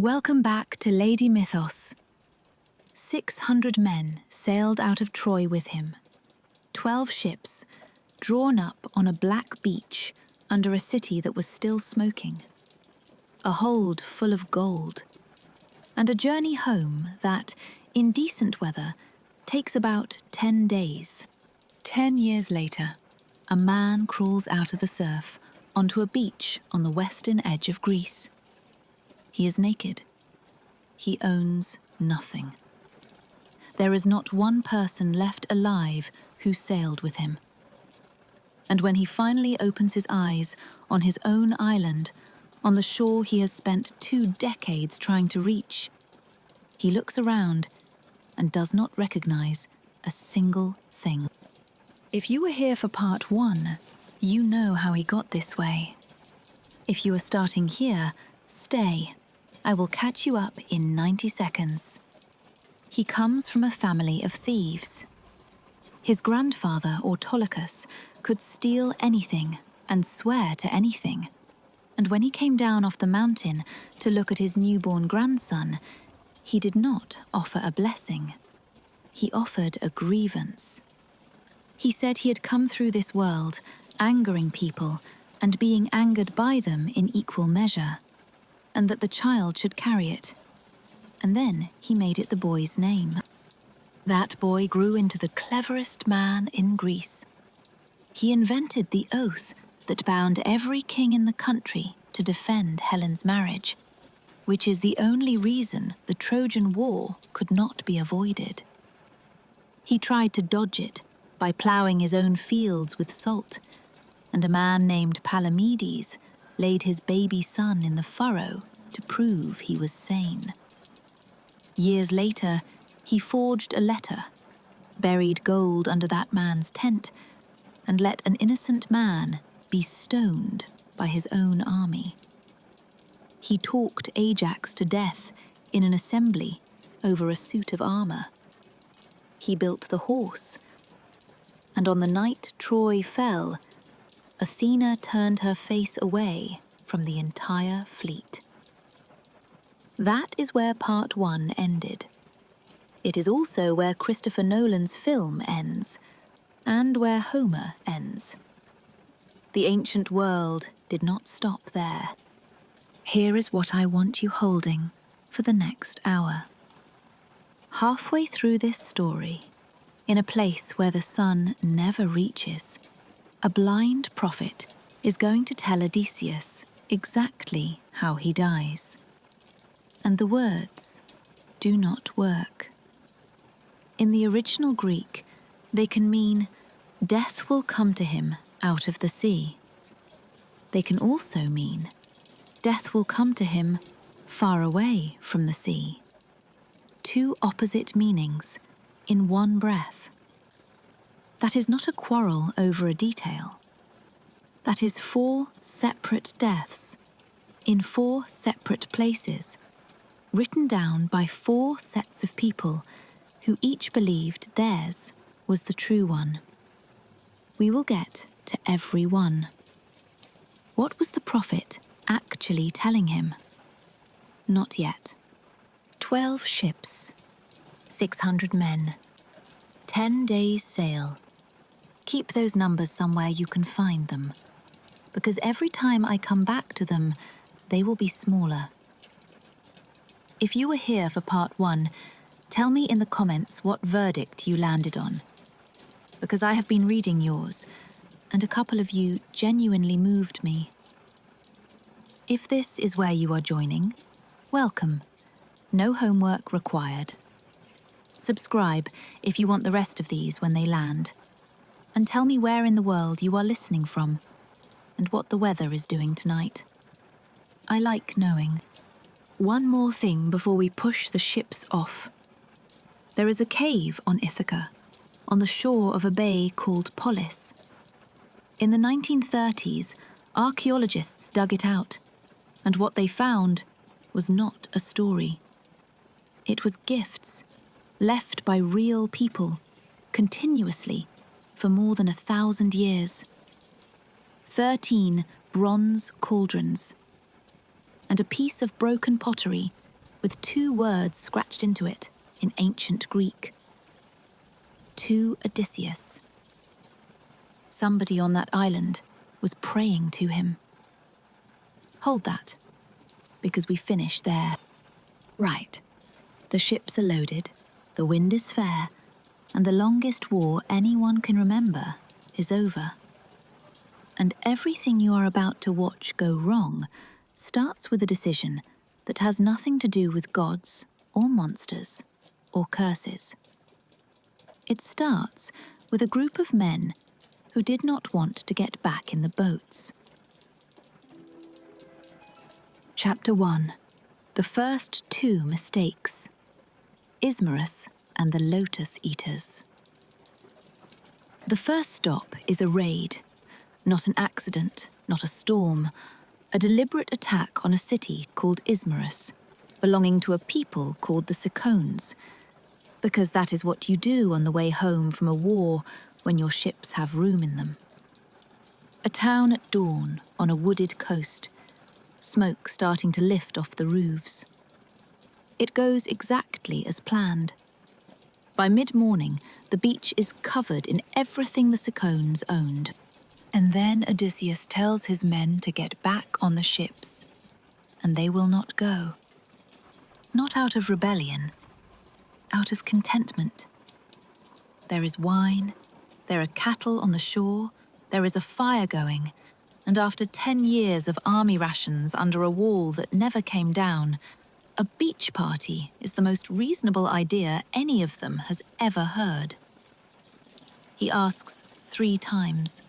Welcome back to Lady Mythos. 600 men sailed out of Troy with him. 12 ships, drawn up on a black beach under a city that was still smoking. A hold full of gold. And a journey home that, in decent weather, takes about 10 days. 10 years later, a man crawls out of the surf onto a beach on the western edge of Greece. He is naked. He owns nothing. There is not one person left alive who sailed with him. And when he finally opens his eyes on his own island, on the shore he has spent 2 decades trying to reach, he looks around and does not recognize a single thing. If you were here for part 1, you know how he got this way. If you are starting here, stay. I will catch you up in 90 seconds. He comes from a family of thieves. His grandfather, Autolycus, could steal anything and swear to anything. And when he came down off the mountain to look at his newborn grandson, he did not offer a blessing. He offered a grievance. He said he had come through this world, angering people and being angered by them in equal measure, and that the child should carry it. And then he made it the boy's name. That boy grew into the cleverest man in Greece. He invented the oath that bound every king in the country to defend Helen's marriage, which is the only reason the Trojan War could not be avoided. He tried to dodge it by ploughing his own fields with salt, and a man named Palamedes laid his baby son in the furrow to prove he was sane. Years later, he forged a letter, buried gold under that man's tent, and let an innocent man be stoned by his own army. He talked Ajax to death in an assembly over a suit of armor. He built the horse, and on the night Troy fell, Athena turned her face away from the entire fleet. That is where part 1 ended. It is also where Christopher Nolan's film ends, and where Homer ends. The ancient world did not stop there. Here is what I want you holding for the next hour. Halfway through this story, in a place where the sun never reaches, a blind prophet is going to tell Odysseus exactly how he dies. And the words do not work. In the original Greek, they can mean death will come to him out of the sea. They can also mean death will come to him far away from the sea. 2 opposite meanings in one breath. That is not a quarrel over a detail. That is 4 separate deaths in 4 separate places, written down by 4 sets of people who each believed theirs was the true one. We will get to every one. What was the prophet actually telling him? Not yet. 12 ships, 600 men, 10 days' sail. Keep those numbers somewhere you can find them, because every time I come back to them, they will be smaller. If you were here for part 1, tell me in the comments what verdict you landed on, because I have been reading yours, and a couple of you genuinely moved me. If this is where you are joining, welcome. No homework required. Subscribe if you want the rest of these when they land, and tell me where in the world you are listening from, and what the weather is doing tonight. I like knowing. One more thing before we push the ships off. There is a cave on Ithaca, on the shore of a bay called Polis. In the 1930s, archaeologists dug it out, and what they found was not a story. It was gifts, left by real people, continuously, for more than 1,000 years. 13 bronze cauldrons, and a piece of broken pottery with 2 words scratched into it in ancient Greek. To Odysseus. Somebody on that island was praying to him. Hold that, because we finish there. Right. The ships are loaded, the wind is fair, and the longest war anyone can remember is over. And everything you are about to watch go wrong starts with a decision that has nothing to do with gods or monsters or curses. It starts with a group of men who did not want to get back in the boats. Chapter 1. The first 2 mistakes. Ismarus and the Lotus-Eaters. The first stop is a raid, not an accident, not a storm, a deliberate attack on a city called Ismarus, belonging to a people called the Sirens, because that is what you do on the way home from a war when your ships have room in them. A town at dawn on a wooded coast, smoke starting to lift off the roofs. It goes exactly as planned. By mid-morning, the beach is covered in everything the Sirens owned. And then Odysseus tells his men to get back on the ships, and they will not go. Not out of rebellion, out of contentment. There is wine, there are cattle on the shore, there is a fire going, and after 10 years of army rations under a wall that never came down, a beach party is the most reasonable idea any of them has ever heard. He asks 3 times.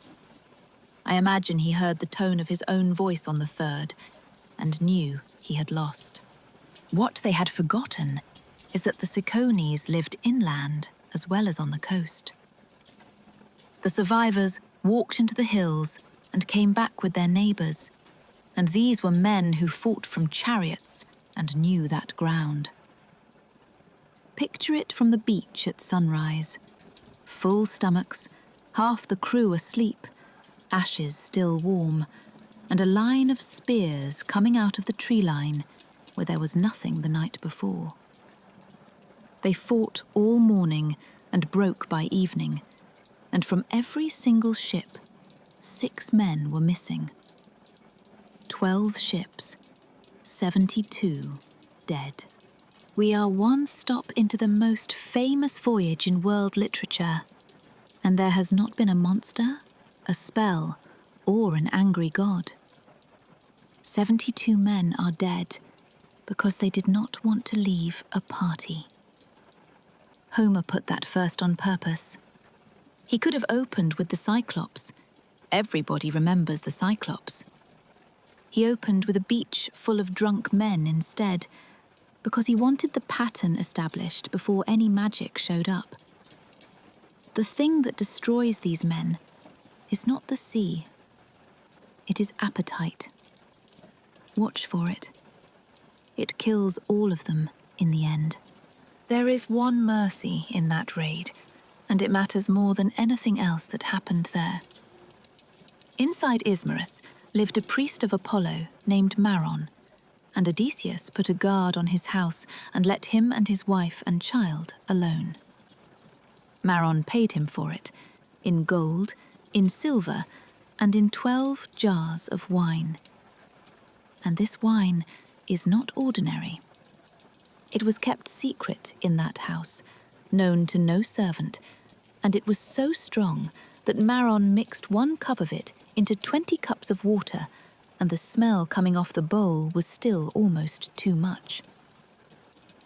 I imagine he heard the tone of his own voice on the 3rd and knew he had lost. What they had forgotten is that the Sirens lived inland as well as on the coast. The survivors walked into the hills and came back with their neighbors, and these were men who fought from chariots and knew that ground. Picture it from the beach at sunrise. Full stomachs, half the crew asleep, ashes still warm, and a line of spears coming out of the tree line where there was nothing the night before. They fought all morning and broke by evening, and from every single ship, 6 men were missing. 12 ships, 72 dead. We are 1 stop into the most famous voyage in world literature, and there has not been a monster, a spell, or an angry god. 72 men are dead because they did not want to leave a party. Homer put that first on purpose. He could have opened with the Cyclops. Everybody remembers the Cyclops. He opened with a beach full of drunk men instead, because he wanted the pattern established before any magic showed up. The thing that destroys these men is not the sea. It is appetite. Watch for it. It kills all of them in the end. There is one mercy in that raid, and it matters more than anything else that happened there. Inside Ismarus lived a priest of Apollo named Maron, and Odysseus put a guard on his house and let him and his wife and child alone. Maron paid him for it, in gold, in silver, and in 12 jars of wine. And this wine is not ordinary. It was kept secret in that house, known to no servant, and it was so strong that Maron mixed 1 cup of it into 20 cups of water, and the smell coming off the bowl was still almost too much.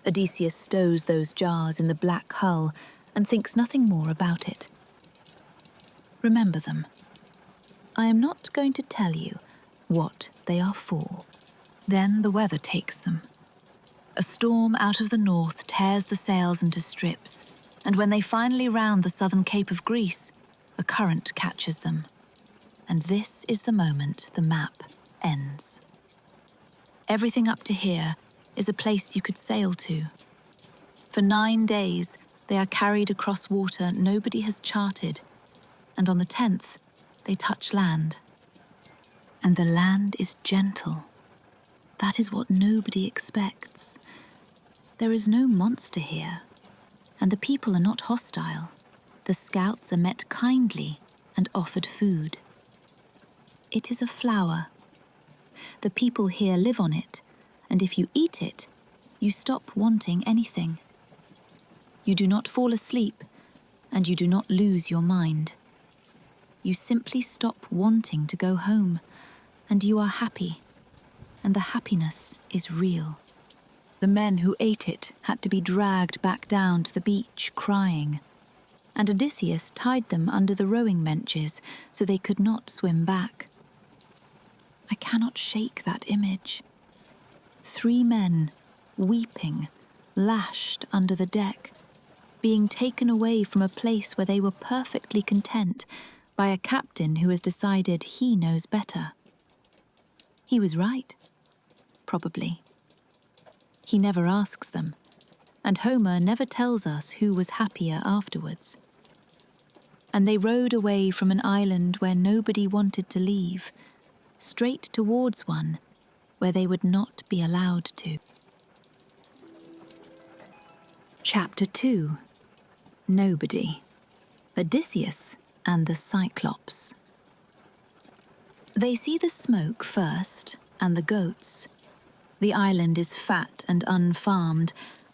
Odysseus stows those jars in the black hull and thinks nothing more about it. Remember them. I am not going to tell you what they are for. Then the weather takes them. A storm out of the north tears the sails into strips, and when they finally round the southern cape of Greece, a current catches them. And this is the moment the map ends. Everything up to here is a place you could sail to. For 9 days, they are carried across water nobody has charted, and on the 10th, they touch land. And the land is gentle. That is what nobody expects, There is no monster here, and the people are not hostile. The scouts are met kindly and offered food. It is a flower. The people here live on it, and if you eat it, you stop wanting anything. You do not fall asleep, and you do not lose your mind. You simply stop wanting to go home, and you are happy, and the happiness is real. The men who ate it had to be dragged back down to the beach crying, and Odysseus tied them under the rowing benches so they could not swim back. I cannot shake that image. 3 men, weeping, lashed under the deck, being taken away from a place where they were perfectly content by a captain who has decided he knows better. He was right, probably. He never asks them, and Homer never tells us who was happier afterwards. And they rowed away from an island where nobody wanted to leave, straight towards one where they would not be allowed to. Chapter 2. Nobody. Odysseus and the Cyclops. They see the smoke first, and the goats. The island is fat and unfarmed,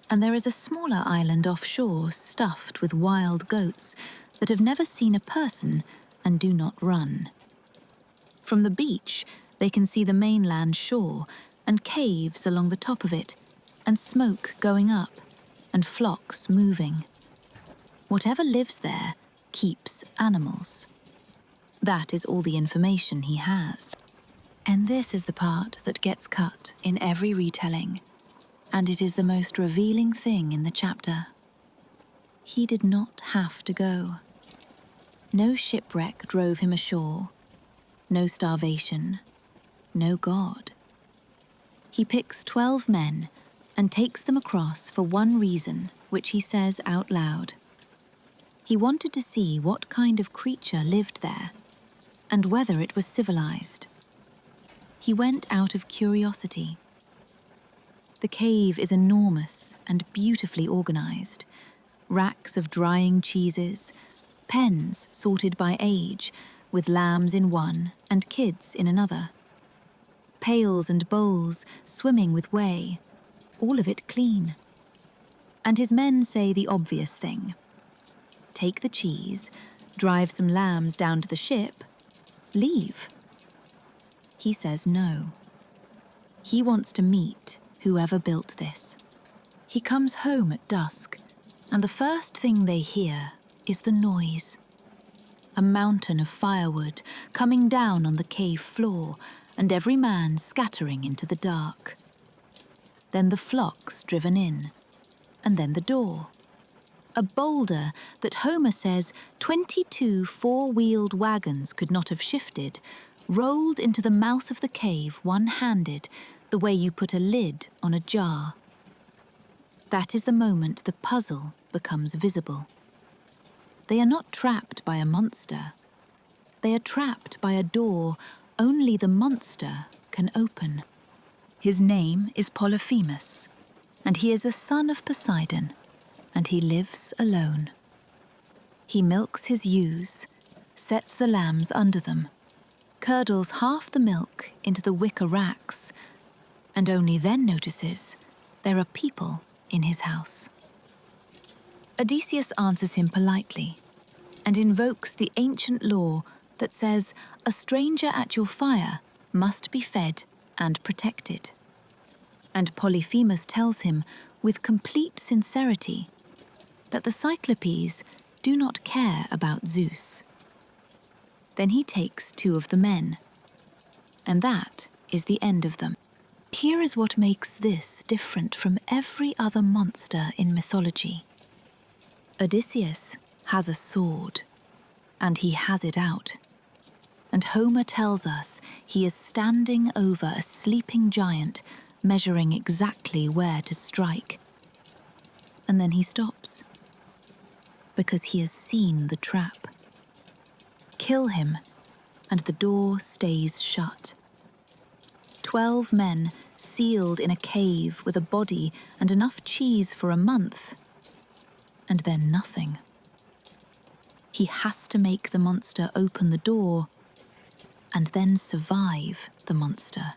and there is a smaller island offshore stuffed with wild goats that have never seen a person and do not run. From the beach, they can see the mainland shore and caves along the top of it, and smoke going up, and flocks moving. Whatever lives there keeps animals. That is all the information he has. And this is the part that gets cut in every retelling, and it is the most revealing thing in the chapter. He did not have to go. No shipwreck drove him ashore, no starvation, no God. He picks 12 men and takes them across for one reason, which he says out loud. He wanted to see what kind of creature lived there, and whether it was civilized. He went out of curiosity. The cave is enormous and beautifully organized. Racks of drying cheeses, pens sorted by age, with lambs in one and kids in another. Pails and bowls swimming with whey, all of it clean. And his men say the obvious thing. Take the cheese, drive some lambs down to the ship, leave. He says no. He wants to meet whoever built this. He comes home at dusk, and the first thing they hear is the noise. A mountain of firewood coming down on the cave floor, and every man scattering into the dark. Then the flocks driven in, and then the door. A boulder that Homer says 22 4-wheeled wagons could not have shifted, rolled into the mouth of the cave one-handed, the way you put a lid on a jar. That is the moment the puzzle becomes visible. They are not trapped by a monster. They are trapped by a door only the monster can open. His name is Polyphemus, and he is a son of Poseidon, and he lives alone. He milks his ewes, sets the lambs under them, curdles half the milk into the wicker racks, and only then notices there are people in his house. Odysseus answers him politely and invokes the ancient law that says a stranger at your fire must be fed and protected. And Polyphemus tells him with complete sincerity that the Cyclopes do not care about Zeus. Then he takes 2 of the men, and that is the end of them. Here is what makes this different from every other monster in mythology. Odysseus has a sword, and he has it out. And Homer tells us he is standing over a sleeping giant, measuring exactly where to strike. And then he stops, because he has seen the trap. Kill him, and the door stays shut. 12 men sealed in a cave with a body and enough cheese for a month. And then nothing. He has to make the monster open the door and then survive the monster.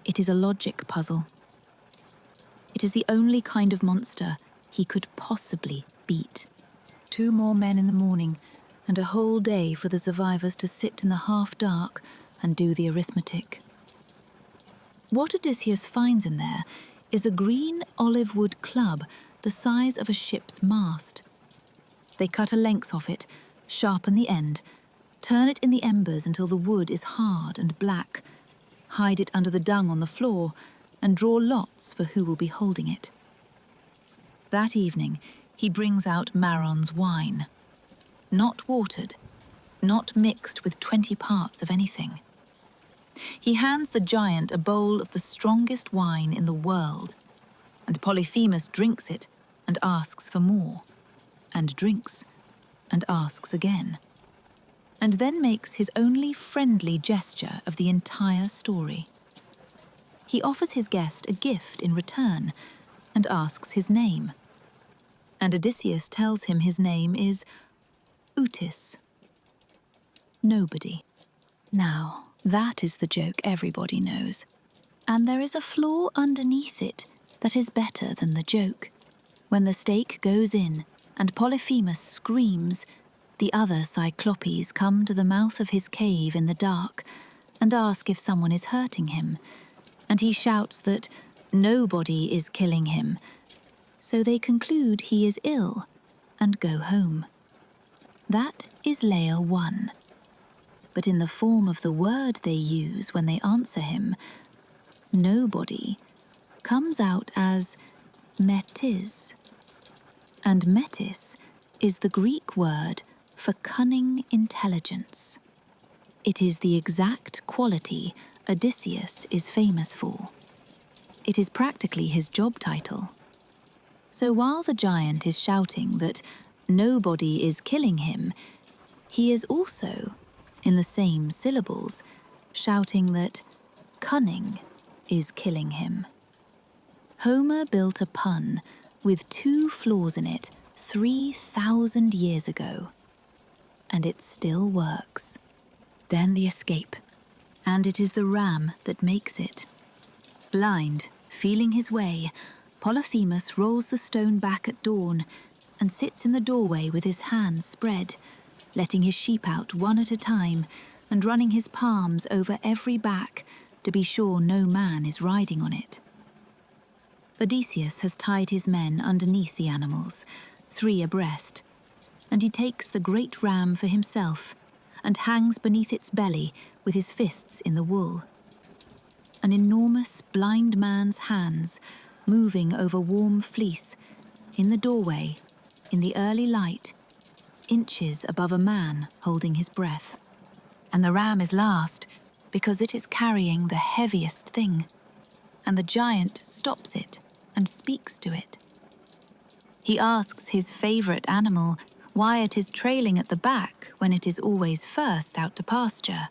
It is a logic puzzle. It is the only kind of monster he could possibly beat. 2 more men in the morning, and a whole day for the survivors to sit in the half-dark and do the arithmetic. What Odysseus finds in there is a green olive wood club the size of a ship's mast. They cut a length off it, sharpen the end, turn it in the embers until the wood is hard and black, hide it under the dung on the floor, and draw lots for who will be holding it. That evening, he brings out Maron's wine. Not watered, not mixed with 20 parts of anything. He hands the giant a bowl of the strongest wine in the world, and Polyphemus drinks it and asks for more, and drinks and asks again, and then makes his only friendly gesture of the entire story. He offers his guest a gift in return and asks his name. And Odysseus tells him his name is Utis. Nobody. Now, that is the joke everybody knows. And there is a flaw underneath it that is better than the joke. When the stake goes in and Polyphemus screams, the other Cyclopes come to the mouth of his cave in the dark and ask if someone is hurting him, and he shouts that nobody is killing him, so they conclude he is ill and go home. That is layer 1. But in the form of the word they use when they answer him, nobody comes out as metis. And metis is the Greek word for cunning intelligence. It is the exact quality Odysseus is famous for. It is practically his job title. So while the giant is shouting that nobody is killing him, he is also, in the same syllables, shouting that cunning is killing him. Homer built a pun with 2 flaws in it 3,000 years ago, and it still works. Then the escape, and it is the ram that makes it. Blind, feeling his way, Polyphemus rolls the stone back at dawn and sits in the doorway with his hands spread, letting his sheep out one at a time and running his palms over every back to be sure no man is riding on it. Odysseus has tied his men underneath the animals, 3 abreast, and he takes the great ram for himself and hangs beneath its belly with his fists in the wool. An enormous blind man's hands moving over warm fleece, in the doorway, in the early light, inches above a man holding his breath. And the ram is last, because it is carrying the heaviest thing, and the giant stops it and speaks to it. He asks his favourite animal why it is trailing at the back when it is always first out to pasture,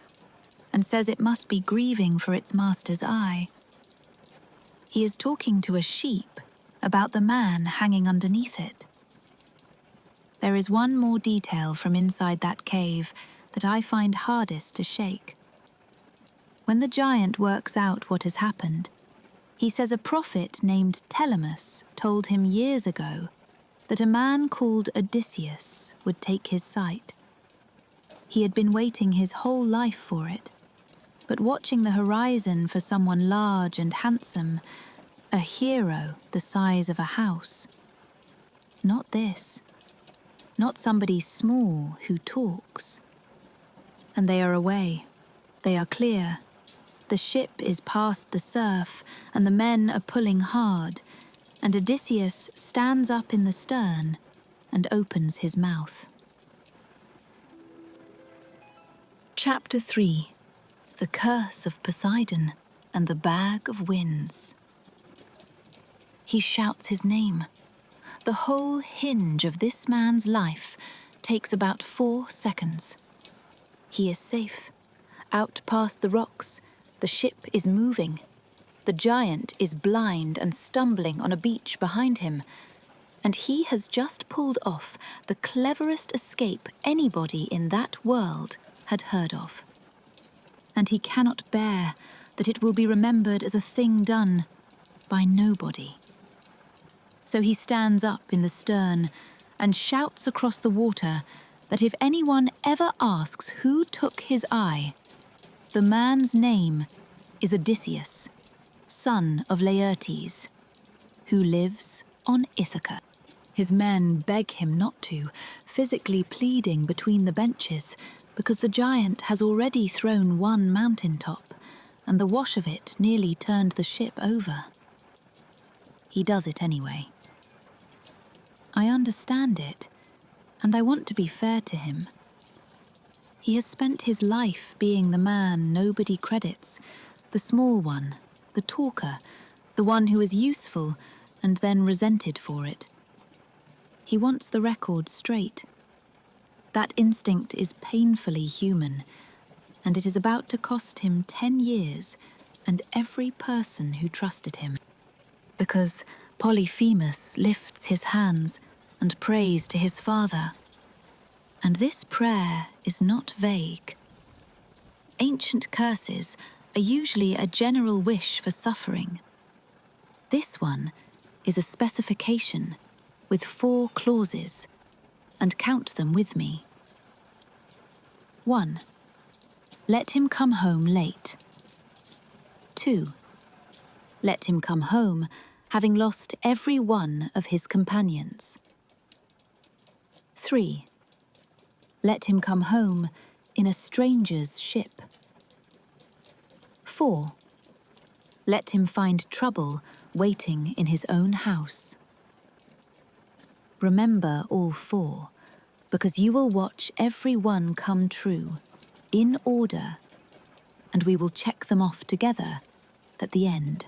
and says it must be grieving for its master's eye. He is talking to a sheep about the man hanging underneath it. There is one more detail from inside that cave that I find hardest to shake. When the giant works out what has happened, he says a prophet named Telemus told him years ago that a man called Odysseus would take his sight. He had been waiting his whole life for it, but watching the horizon for someone large and handsome, a hero the size of a house. Not this. Not somebody small who talks. And they are away. They are clear. The ship is past the surf, and the men are pulling hard, and Odysseus stands up in the stern and opens his mouth. Chapter 3. The Curse of Poseidon and the Bag of Winds. He shouts his name. The whole hinge of this man's life takes about 4 seconds. He is safe. Out past the rocks, the ship is moving. The giant is blind and stumbling on a beach behind him, and he has just pulled off the cleverest escape anybody in that world had heard of. And he cannot bear that it will be remembered as a thing done by nobody. So he stands up in the stern and shouts across the water that if anyone ever asks who took his eye, the man's name is Odysseus, son of Laertes, who lives on Ithaca. His men beg him not to, physically pleading between the benches, because the giant has already thrown one mountaintop, and the wash of it nearly turned the ship over. He does it anyway. I understand it, and I want to be fair to him. He has spent his life being the man nobody credits, the small one, the talker, the one who is useful and then resented for it. He wants the record straight. That instinct is painfully human, and it is about to cost him 10 years and every person who trusted him. Because Polyphemus lifts his hands and prays to his father. And this prayer is not vague. Ancient curses are usually a general wish for suffering. This one is a specification with 4 clauses, and count them with me. 1. Let him come home late. 2. Let him come home having lost every one of his companions. 3. Let him come home in a stranger's ship. 4. Let him find trouble waiting in his own house. Remember all 4, because you will watch every one come true, in order, and we will check them off together at the end.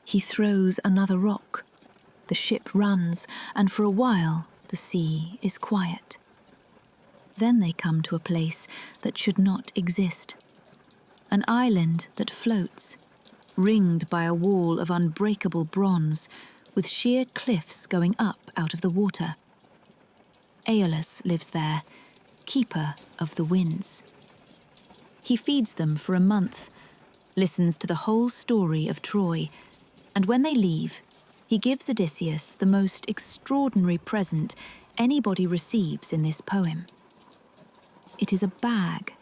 He throws another rock. The ship runs, and for a while the sea is quiet. Then they come to a place that should not exist. An island that floats, ringed by a wall of unbreakable bronze, with sheer cliffs going up out of the water. Aeolus lives there, keeper of the winds. He feeds them for a month, listens to the whole story of Troy, and when they leave, he gives Odysseus the most extraordinary present anybody receives in this poem. It is a bag,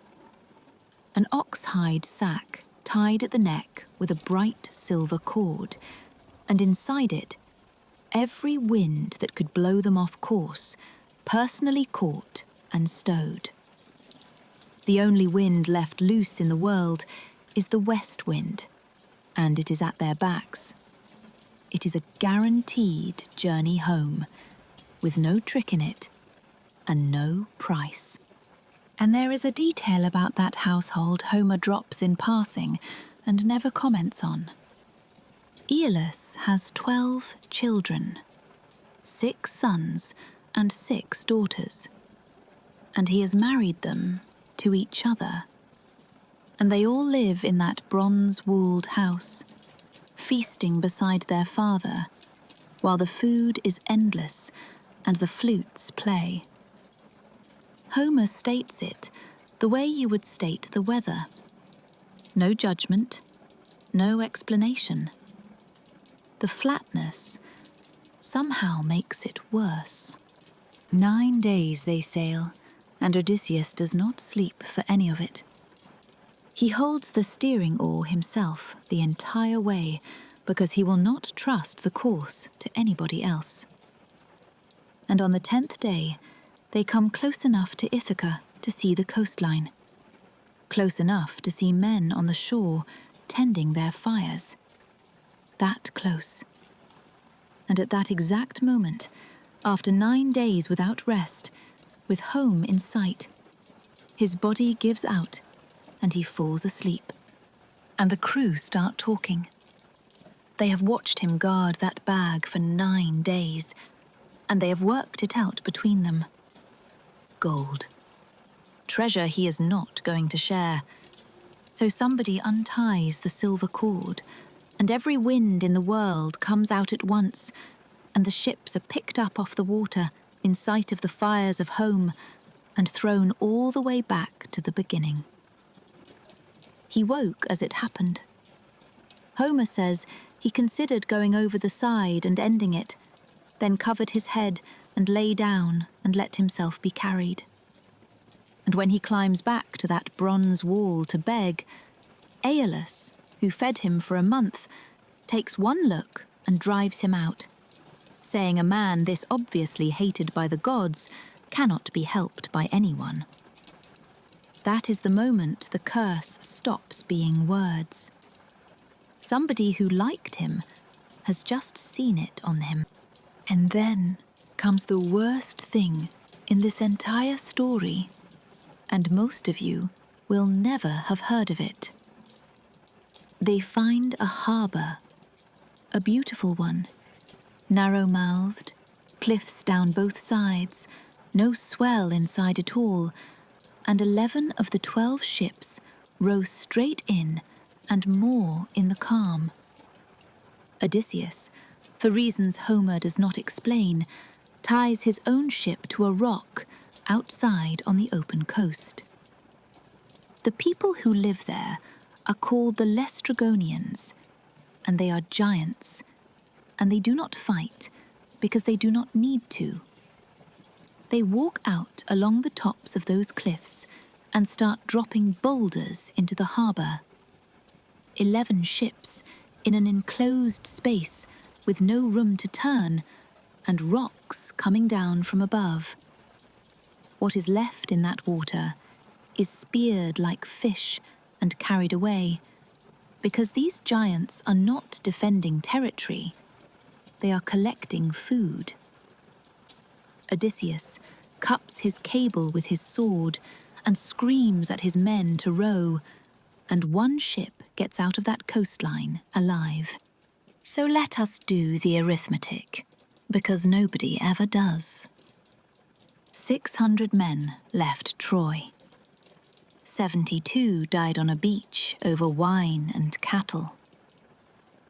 an ox-hide sack tied at the neck with a bright silver cord, and inside it, every wind that could blow them off course, personally caught and stowed. The only wind left loose in the world is the west wind, and it is at their backs. It is a guaranteed journey home, with no trick in it, and no price. And there is a detail about that household Homer drops in passing and never comments on. Aeolus has 12 children, 6 sons and 6 daughters, and he has married them to each other. And they all live in that bronze-walled house, feasting beside their father, while the food is endless and the flutes play. Homer states it the way you would state the weather. No judgment, no explanation. The flatness somehow makes it worse. 9 days they sail, and Odysseus does not sleep for any of it. He holds the steering oar himself the entire way, because he will not trust the course to anybody else. And on the 10th day, they come close enough to Ithaca to see the coastline, close enough to see men on the shore tending their fires. That close. And at that exact moment, after 9 days without rest, with home in sight, his body gives out and he falls asleep. And the crew start talking. They have watched him guard that bag for 9 days, and they have worked it out between them. Gold. Treasure he is not going to share. So somebody unties the silver cord, and every wind in the world comes out at once, and the ships are picked up off the water in sight of the fires of home and thrown all the way back to the beginning. He woke as it happened. Homer says he considered going over the side and ending it, then covered his head and lay down and let himself be carried. And when he climbs back to that bronze wall to beg, Aeolus, who fed him for a month, takes one look and drives him out, saying a man this obviously hated by the gods cannot be helped by anyone. That is the moment the curse stops being words. Somebody who liked him has just seen it on him. And then comes the worst thing in this entire story, and most of you will never have heard of it. They find a harbour, a beautiful one, narrow-mouthed, cliffs down both sides, no swell inside at all, and 11 of the 12 ships row straight in and moor in the calm. Odysseus, for reasons Homer does not explain, ties his own ship to a rock outside on the open coast. The people who live there are called the Laestrygonians, and they are giants, and they do not fight because they do not need to. They walk out along the tops of those cliffs and start dropping boulders into the harbour. 11 ships in an enclosed space with no room to turn, and rocks coming down from above. What is left in that water is speared like fish and carried away, because these giants are not defending territory, they are collecting food. Odysseus cups his cable with his sword and screams at his men to row, and one ship gets out of that coastline alive. So let us do the arithmetic, because nobody ever does. 600 men left Troy. 72 died on a beach over wine and cattle.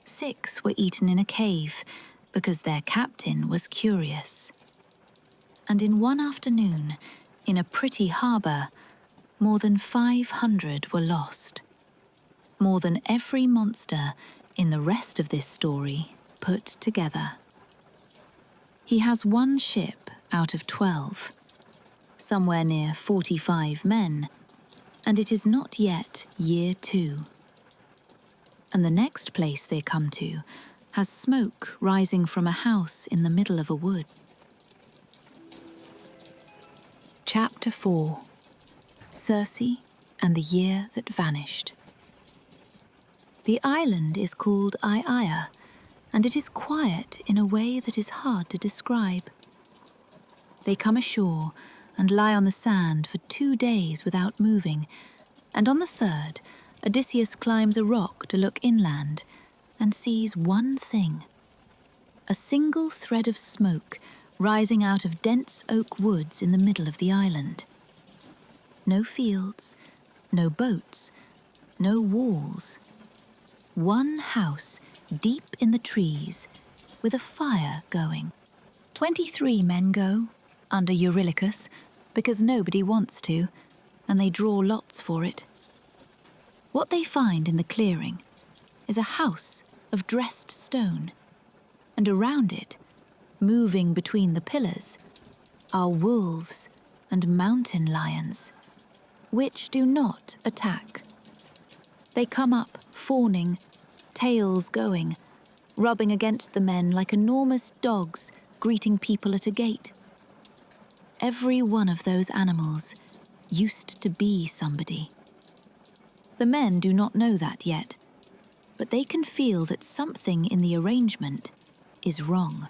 6 were eaten in a cave because their captain was curious. And in one afternoon, in a pretty harbour, more than 500 were lost. More than every monster in the rest of this story put together. He has one ship out of 12, somewhere near 45 men, and it is not yet year 2. And the next place they come to has smoke rising from a house in the middle of a wood. Chapter 4. Circe and the Year That Vanished. The island is called Aiaia, and it is quiet in a way that is hard to describe. They come ashore and lie on the sand for 2 days without moving, and on the 3rd, Odysseus climbs a rock to look inland and sees one thing: a single thread of smoke rising out of dense oak woods in the middle of the island. No fields, no boats, no walls. One house deep in the trees with a fire going. 23 men go, under Eurylochus, because nobody wants to, and they draw lots for it. What they find in the clearing is a house of dressed stone, and around it, moving between the pillars, are wolves and mountain lions, which do not attack. They come up fawning, tails going, rubbing against the men like enormous dogs greeting people at a gate. Every one of those animals used to be somebody. The men do not know that yet, but they can feel that something in the arrangement is wrong.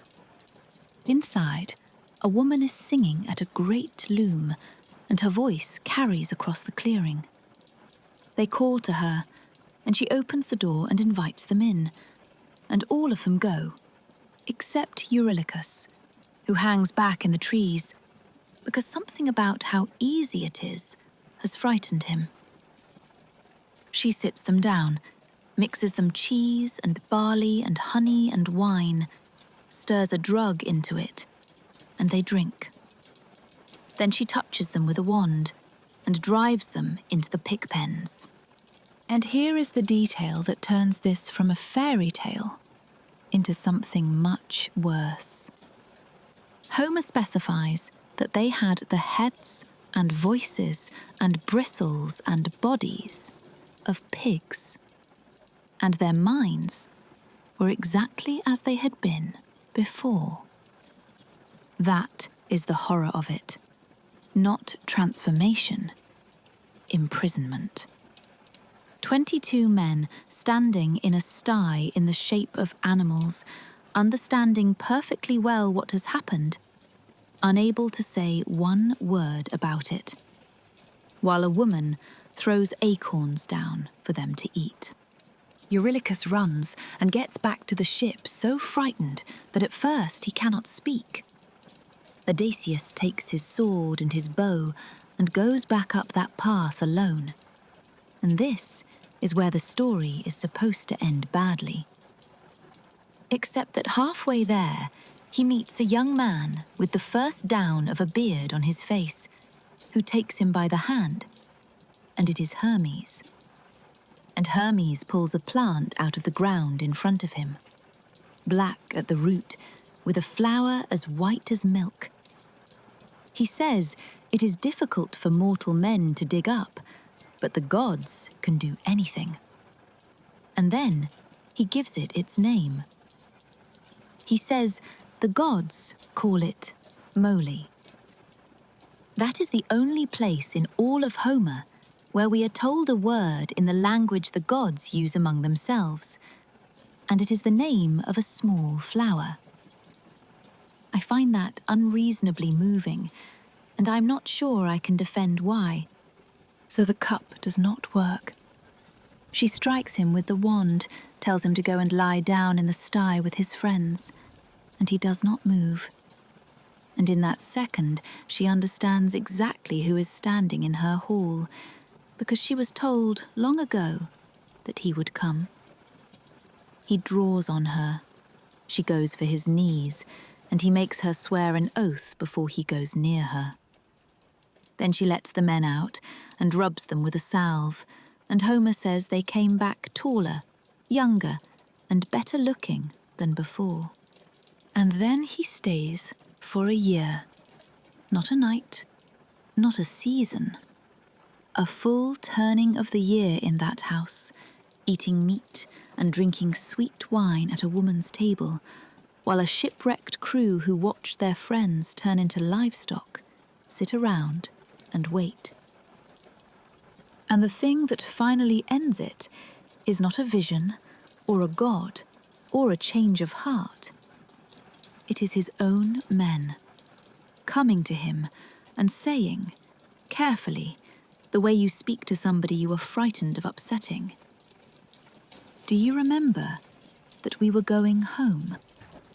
Inside, a woman is singing at a great loom, and her voice carries across the clearing. They call to her, and she opens the door and invites them in, and all of them go, except Eurylochus, who hangs back in the trees, because something about how easy it is has frightened him. She sips them down, mixes them cheese and barley and honey and wine, stirs a drug into it, and they drink. Then she touches them with a wand and drives them into the pig pens. And here is the detail that turns this from a fairy tale into something much worse. Homer specifies that they had the heads and voices and bristles and bodies of pigs, and their minds were exactly as they had been before. That is the horror of it. Not transformation, imprisonment. 22 men standing in a sty in the shape of animals, understanding perfectly well what has happened, unable to say one word about it, while a woman throws acorns down for them to eat. Eurylochus runs and gets back to the ship so frightened that at first he cannot speak. Odysseus takes his sword and his bow and goes back up that pass alone. And this is where the story is supposed to end badly. Except that halfway there, he meets a young man with the first down of a beard on his face, who takes him by the hand, and it is Hermes. And Hermes pulls a plant out of the ground in front of him, black at the root, with a flower as white as milk. He says it is difficult for mortal men to dig up, but the gods can do anything. And then he gives it its name. He says the gods call it moly. That is the only place in all of Homer where we are told a word in the language the gods use among themselves, and it is the name of a small flower. I find that unreasonably moving, and I'm not sure I can defend why. So the cup does not work. She strikes him with the wand, tells him to go and lie down in the sty with his friends, and he does not move. And in that second, she understands exactly who is standing in her hall, because she was told long ago that he would come. He draws on her. She goes for his knees, and he makes her swear an oath before he goes near her. Then she lets the men out and rubs them with a salve, and Homer says they came back taller, younger, and better looking than before. And then he stays for a year. Not a night, not a season. A full turning of the year in that house, eating meat and drinking sweet wine at a woman's table, while a shipwrecked crew who watch their friends turn into livestock sit around and wait. And the thing that finally ends it is not a vision, or a god, or a change of heart. It is his own men, coming to him and saying, carefully, the way you speak to somebody you are frightened of upsetting, "Do you remember that we were going home?"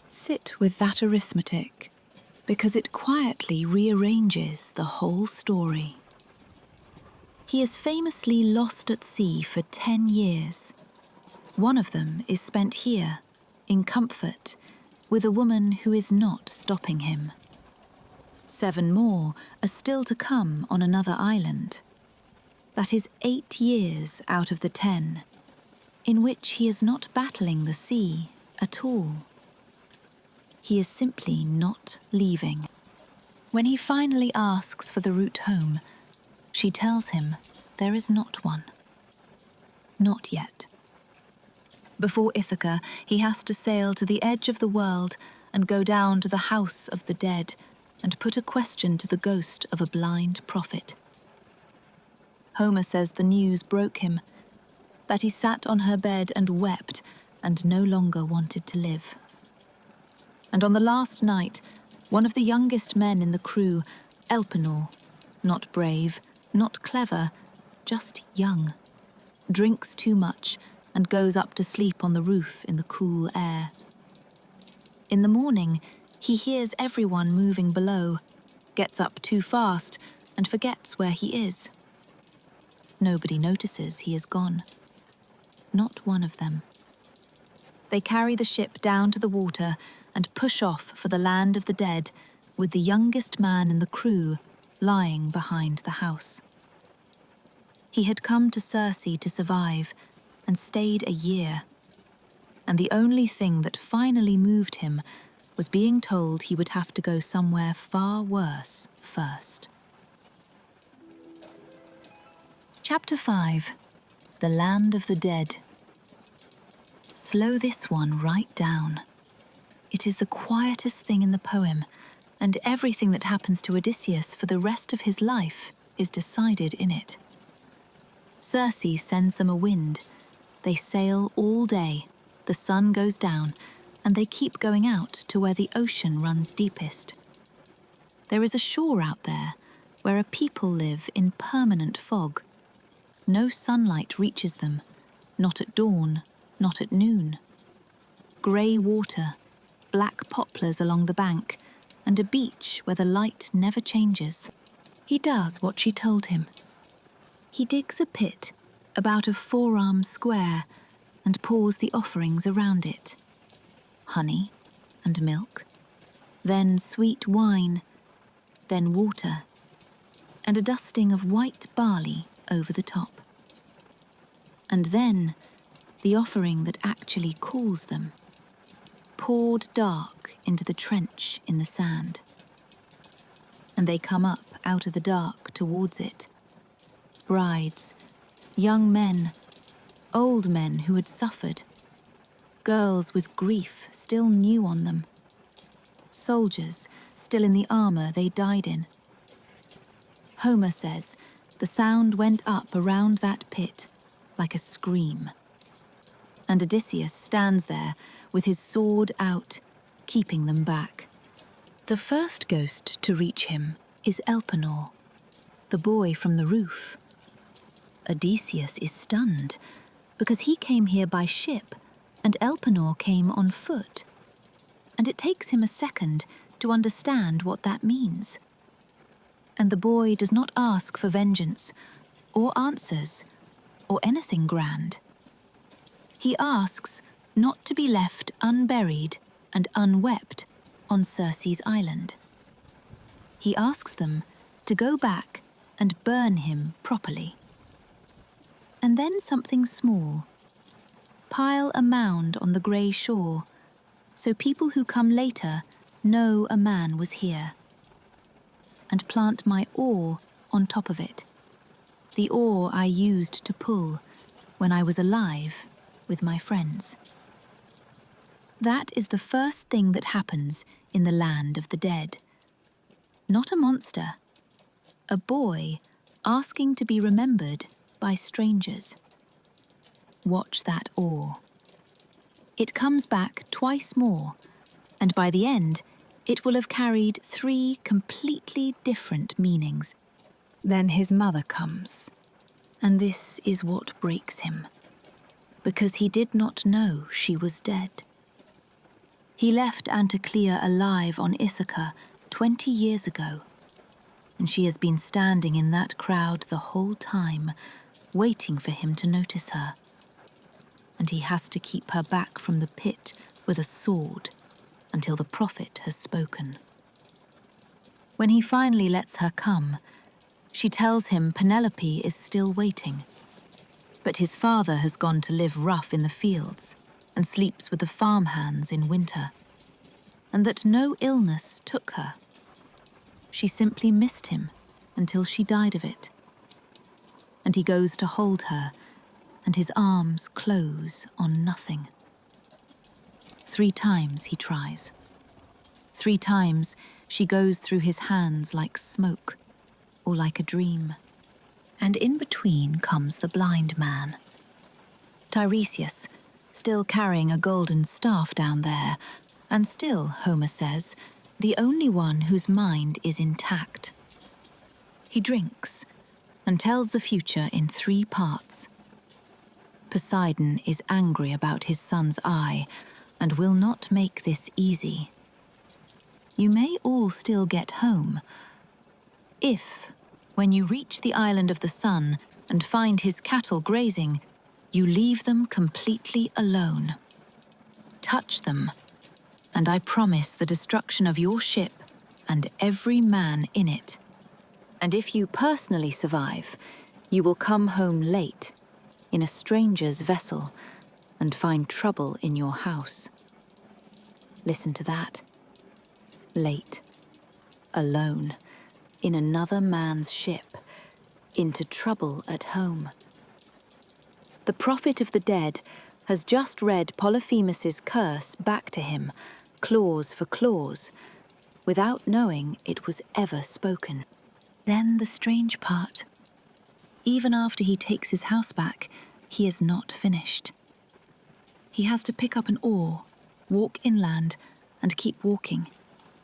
Sit with that arithmetic, because it quietly rearranges the whole story. He is famously lost at sea for 10 years. One of them is spent here, in comfort, with a woman who is not stopping him. 7 more are still to come on another island. That is 8 years out of the 10, in which he is not battling the sea at all. He is simply not leaving. When he finally asks for the route home, she tells him there is not one. Not yet. Before Ithaca, he has to sail to the edge of the world and go down to the house of the dead and put a question to the ghost of a blind prophet. Homer says the news broke him, that he sat on her bed and wept and no longer wanted to live. And on the last night, one of the youngest men in the crew, Elpenor, not brave, not clever, just young, drinks too much and goes up to sleep on the roof in the cool air. In the morning, he hears everyone moving below, gets up too fast and forgets where he is. Nobody notices he is gone. not one of them. They carry the ship down to the water and push off for the land of the dead, with the youngest man in the crew lying behind the house. He had come to Circe to survive and stayed a year, and the only thing that finally moved him was being told he would have to go somewhere far worse first. Chapter 5. The Land of the Dead. Slow this one right down. It is the quietest thing in the poem, and everything that happens to Odysseus for the rest of his life is decided in it. Circe sends them a wind. They sail all day, the sun goes down, and they keep going out to where the ocean runs deepest. There is a shore out there where a people live in permanent fog. No sunlight reaches them, not at dawn, not at noon. Grey water, black poplars along the bank, and a beach where the light never changes. He does what she told him. He digs a pit about a forearm square and pours the offerings around it. Honey and milk, then sweet wine, then water, and a dusting of white barley over the top. And then the offering that actually calls them, poured dark into the trench in the sand. And they come up out of the dark towards it. Brides, young men, old men who had suffered, girls with grief still new on them, soldiers still in the armor they died in. Homer says the sound went up around that pit like a scream. And Odysseus stands there with his sword out, keeping them back. The first ghost to reach him is Elpenor, the boy from the roof. Odysseus is stunned, because he came here by ship and Elpenor came on foot. And it takes him a second to understand what that means. And the boy does not ask for vengeance, or answers, or anything grand. He asks not to be left unburied and unwept on Circe's island. He asks them to go back and burn him properly. And then something small. Pile a mound on the grey shore, so people who come later know a man was here. And plant my oar on top of it, the oar I used to pull when I was alive with my friends. That is the first thing that happens in the land of the dead. Not a monster, a boy asking to be remembered by strangers. Watch that oar. It comes back twice more, and by the end, it will have carried 3 completely different meanings. Then his mother comes, and this is what breaks him, because he did not know she was dead. He left Anticlea alive on Ithaca 20 years ago, and she has been standing in that crowd the whole time, waiting for him to notice her. And he has to keep her back from the pit with a sword until the prophet has spoken. When he finally lets her come, she tells him Penelope is still waiting. But his father has gone to live rough in the fields and sleeps with the farmhands in winter, and that no illness took her. She simply missed him until she died of it. And he goes to hold her, and his arms close on nothing. 3 times he tries. 3 times she goes through his hands like smoke, or like a dream. And in between comes the blind man. Tiresias, still carrying a golden staff down there, and still, Homer says, the only one whose mind is intact. He drinks and tells the future in 3 parts. Poseidon is angry about his son's eye and will not make this easy. You may all still get home, if, when you reach the island of the sun and find his cattle grazing, You leave them completely alone. Touch them, and I promise the destruction of your ship and every man in it. And if you personally survive, you will come home late, in a stranger's vessel, and find trouble in your house. Listen to that. Late, alone, in another man's ship, into trouble at home. The prophet of the dead has just read Polyphemus's curse back to him, clause for clause, without knowing it was ever spoken. Then the strange part. Even after he takes his house back, he is not finished. He has to pick up an oar, walk inland, and keep walking,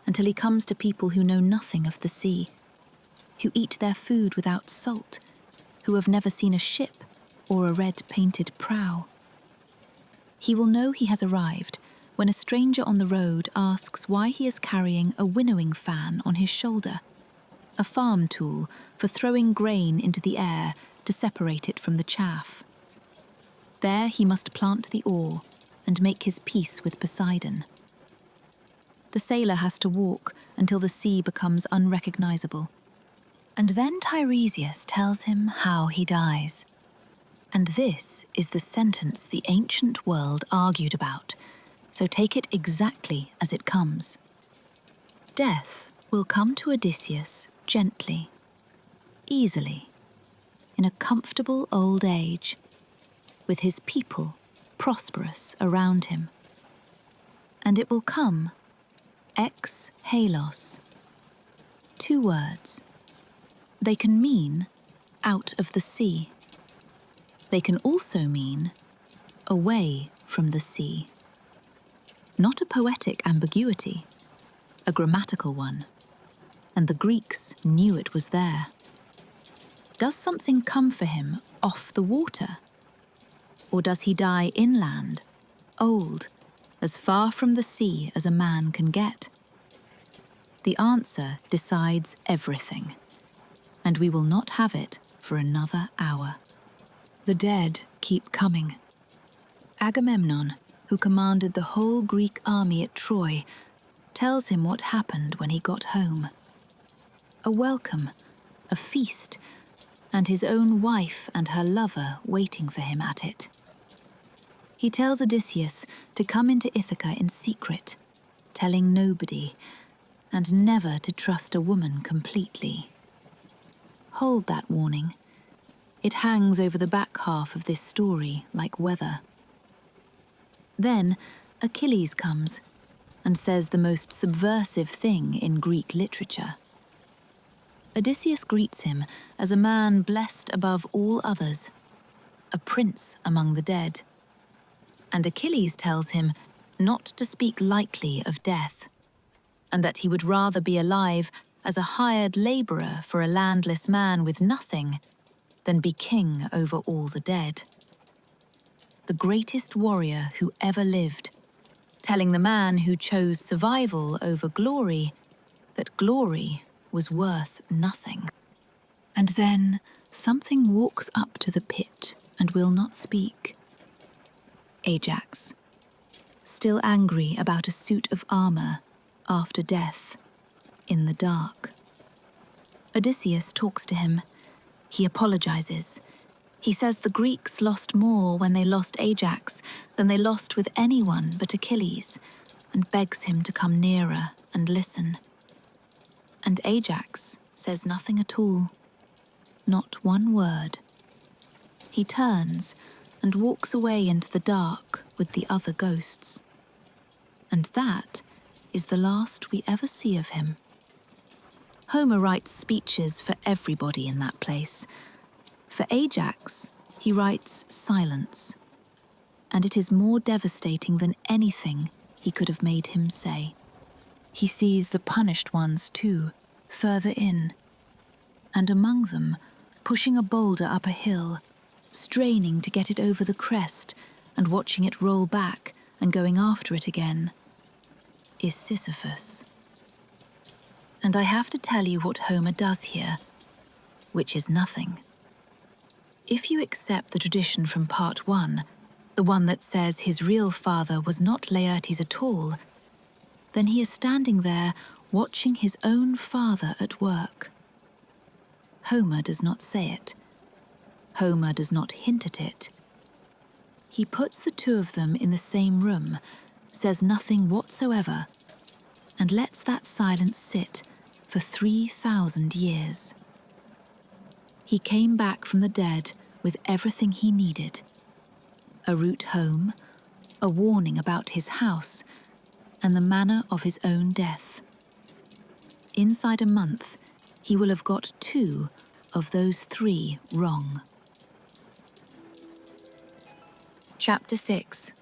until he comes to people who know nothing of the sea, who eat their food without salt, who have never seen a ship or a red-painted prow. He will know he has arrived when a stranger on the road asks why he is carrying a winnowing fan on his shoulder, a farm tool for throwing grain into the air to separate it from the chaff. There he must plant the oar and make his peace with Poseidon. The sailor has to walk until the sea becomes unrecognizable. And then Tiresias tells him how he dies. And this is the sentence the ancient world argued about, so take it exactly as it comes. Death will come to Odysseus gently, easily, in a comfortable old age, with his people prosperous around him. And it will come ex halos. 2 words. They can mean out of the sea. They can also mean away from the sea. Not a poetic ambiguity, a grammatical one. And the Greeks knew it was there. Does something come for him off the water? Or does he die inland, old, as far from the sea as a man can get? The answer decides everything, and we will not have it for another hour. The dead keep coming. Agamemnon, who commanded the whole Greek army at Troy, tells him what happened when he got home. A welcome, a feast, and his own wife and her lover waiting for him at it. He tells Odysseus to come into Ithaca in secret, telling nobody, and never to trust a woman completely. Hold that warning. It hangs over the back half of this story like weather. Then Achilles comes and says the most subversive thing in Greek literature. Odysseus greets him as a man blessed above all others, a prince among the dead. And Achilles tells him not to speak lightly of death, and that he would rather be alive as a hired laborer for a landless man with nothing than be king over all the dead. The greatest warrior who ever lived, telling the man who chose survival over glory that glory was worth nothing. And then something walks up to the pit and will not speak. Ajax, still angry about a suit of armor after death, in the dark. Odysseus talks to him. He apologizes. He says the Greeks lost more when they lost Ajax than they lost with anyone but Achilles, and begs him to come nearer and listen. And Ajax says nothing at all, not one word. He turns and walks away into the dark with the other ghosts. And that is the last we ever see of him. Homer writes speeches for everybody in that place. For Ajax, he writes silence, and it is more devastating than anything he could have made him say. He sees the punished ones too, further in, and among them, pushing a boulder up a hill, straining to get it over the crest and watching it roll back and going after it again, is Sisyphus. And I have to tell you what Homer does here, which is nothing. if you accept the tradition from part 1, the one that says his real father was not Laertes at all, then he is standing there watching his own father at work. Homer does not say it. Homer does not hint at it. He puts the two of them in the same room, says nothing whatsoever, and lets that silence sit for 3,000 years. He came back from the dead with everything he needed: a route home, a warning about his house, and the manner of his own death. Inside a month, he will have got 2 of those 3 wrong. Chapter 6.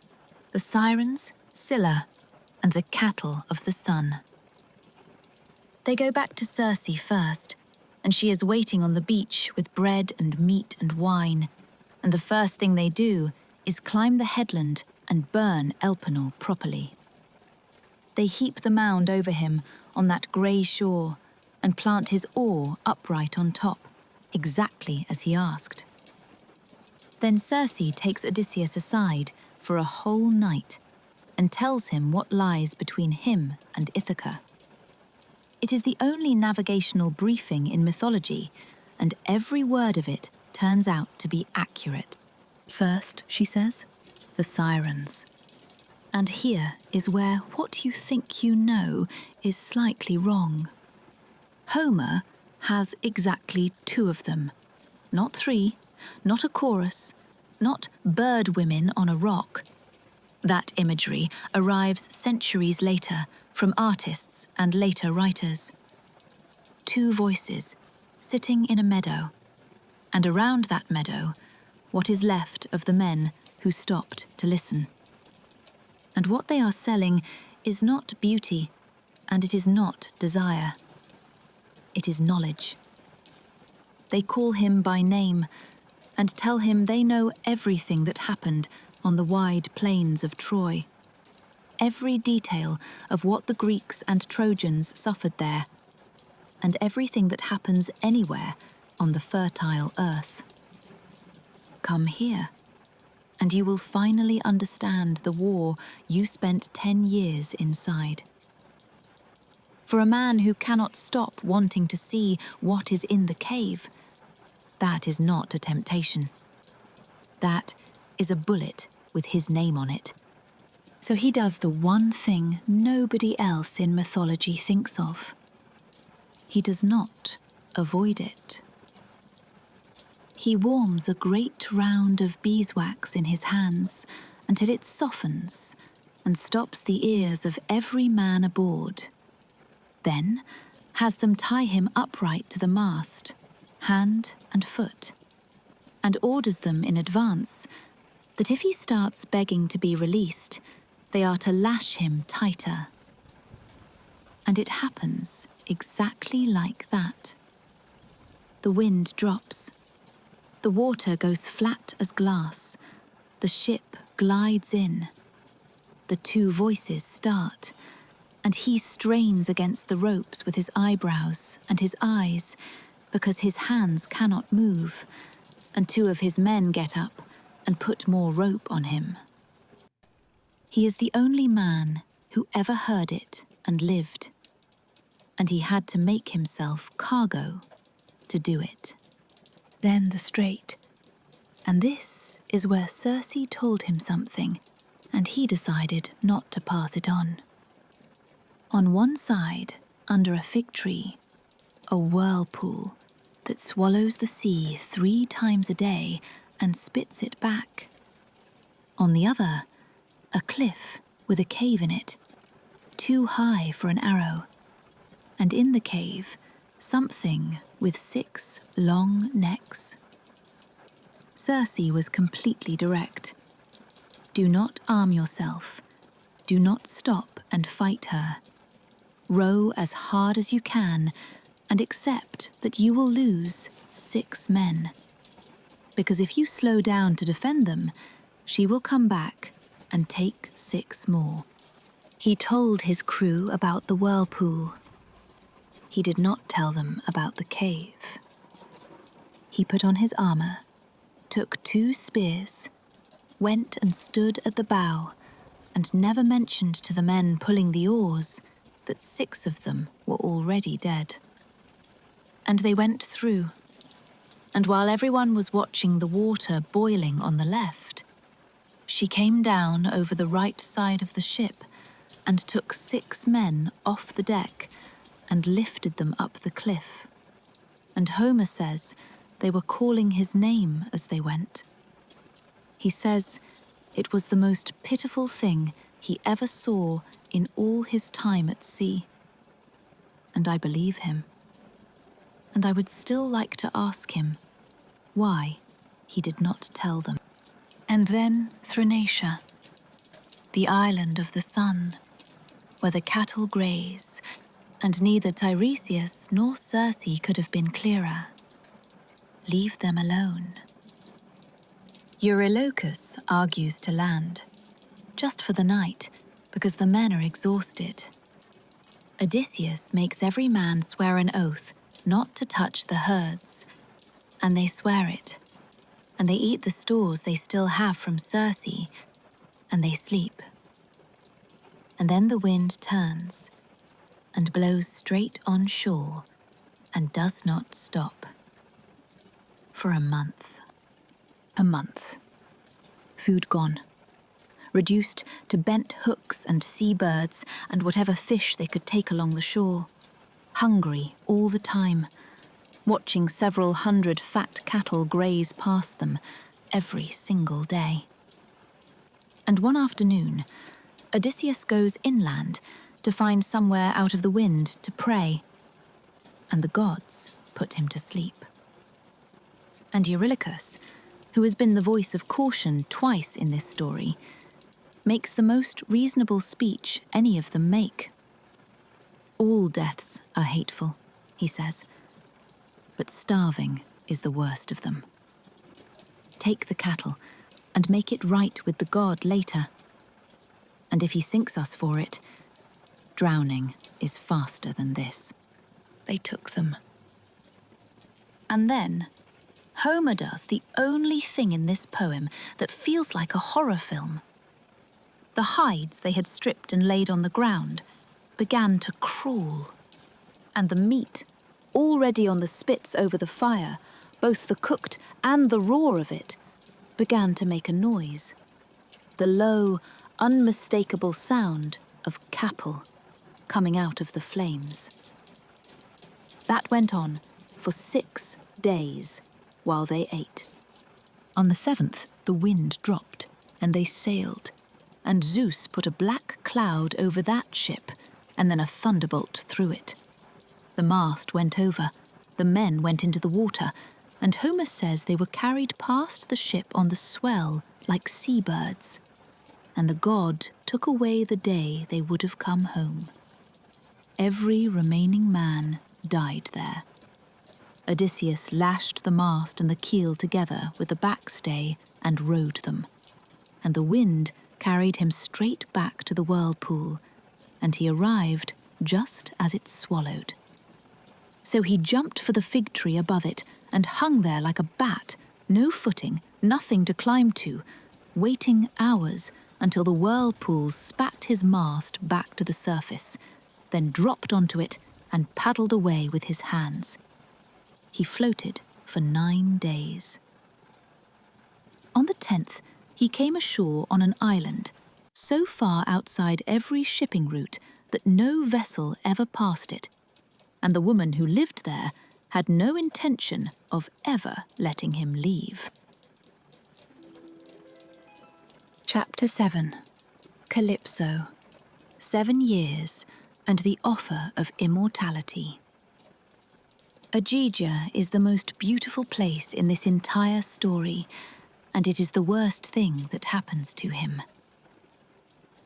The Sirens, Scylla, and the Cattle of the Sun. They go back to Circe first, and she is waiting on the beach with bread and meat and wine, and the first thing they do is climb the headland and burn Elpenor properly. They heap the mound over him on that grey shore and plant his oar upright on top, exactly as he asked. Then Circe takes Odysseus aside for a whole night and tells him what lies between him and Ithaca. It is the only navigational briefing in mythology, and every word of it turns out to be accurate. First, she says, the Sirens. And here is where what you think you know is slightly wrong. Homer has exactly 2 of them. Not 3, not a chorus, not bird women on a rock. That imagery arrives centuries later from artists and later writers. 2 voices sitting in a meadow, and around that meadow, what is left of the men who stopped to listen. And what they are selling is not beauty, and it is not desire. It is knowledge. They call him by name and tell him they know everything that happened on the wide plains of Troy. Every detail of what the Greeks and Trojans suffered there, and everything that happens anywhere on the fertile earth. Come here, and you will finally understand the war you spent 10 years inside. For a man who cannot stop wanting to see what is in the cave, that is not a temptation. That is a bullet with his name on it. So he does the one thing nobody else in mythology thinks of. He does not avoid it. He warms a great round of beeswax in his hands until it softens and stops the ears of every man aboard. Then has them tie him upright to the mast, hand and foot, and orders them in advance that if he starts begging to be released, they are to lash him tighter. And it happens exactly like that. The wind drops. The water goes flat as glass. The ship glides in. The 2 voices start, and he strains against the ropes with his eyebrows and his eyes, because his hands cannot move, and 2 of his men get up and put more rope on him. He is the only man who ever heard it and lived, and he had to make himself cargo to do it. Then the strait, and this is where Circe told him something, and he decided not to pass it on. On one side, under a fig tree, a whirlpool that swallows the sea 3 times a day and spits it back. On the other, a cliff with a cave in it, too high for an arrow, and in the cave, something with 6 long necks. Circe was completely direct. Do not arm yourself. Do not stop and fight her. Row as hard as you can and accept that you will lose 6 men. Because if you slow down to defend them, she will come back and take 6 more. He told his crew about the whirlpool. He did not tell them about the cave. He put on his armor took 2 spears, went and stood at the bow, and never mentioned to the men pulling the oars that 6 of them were already dead. And they went through, and while everyone was watching the water boiling on the left, she came down over the right side of the ship and took 6 men off the deck and lifted them up the cliff. And Homer says they were calling his name as they went. He says it was the most pitiful thing he ever saw in all his time at sea. And I believe him. And I would still like to ask him why he did not tell them. And then Thrinacia, the island of the sun, where the cattle graze, and neither Tiresias nor Circe could have been clearer. Leave them alone. Eurylochus argues to land, just for the night, because the men are exhausted. Odysseus makes every man swear an oath not to touch the herds, and they swear it, and they eat the stores they still have from Circe, and they sleep. And then the wind turns and blows straight on shore and does not stop. For a month. A month. Food gone. Reduced to bent hooks and seabirds and whatever fish they could take along the shore. Hungry all the time, watching several hundred fat cattle graze past them every single day. And one afternoon, Odysseus goes inland to find somewhere out of the wind to pray, and the gods put him to sleep. And Eurylochus, who has been the voice of caution twice in this story, makes the most reasonable speech any of them make. All deaths are hateful, he says, but starving is the worst of them. Take the cattle and make it right with the god later. And if he sinks us for it, drowning is faster than this. They took them. And then Homer does the only thing in this poem that feels like a horror film. The hides they had stripped and laid on the ground began to crawl, and the meat, already on the spits over the fire, both the cooked and the raw of it, began to make a noise. The low, unmistakable sound of capel coming out of the flames. That went on for 6 days while they ate. On the 7th, the wind dropped and they sailed, and Zeus put a black cloud over that ship and then a thunderbolt through it. The mast went over, the men went into the water, and Homer says they were carried past the ship on the swell like seabirds, and the god took away the day they would have come home. Every remaining man died there. Odysseus lashed the mast and the keel together with the backstay and rowed them, and the wind carried him straight back to the whirlpool, and he arrived just as it swallowed. So he jumped for the fig tree above it and hung there like a bat, no footing, nothing to climb to, waiting hours until the whirlpool spat his mast back to the surface, then dropped onto it and paddled away with his hands. He floated for 9 days. On the 10th, he came ashore on an island, so far outside every shipping route that no vessel ever passed it, and the woman who lived there had no intention of ever letting him leave. Chapter 7. Calypso. 7 years and the offer of immortality. Aegia is the most beautiful place in this entire story, and it is the worst thing that happens to him.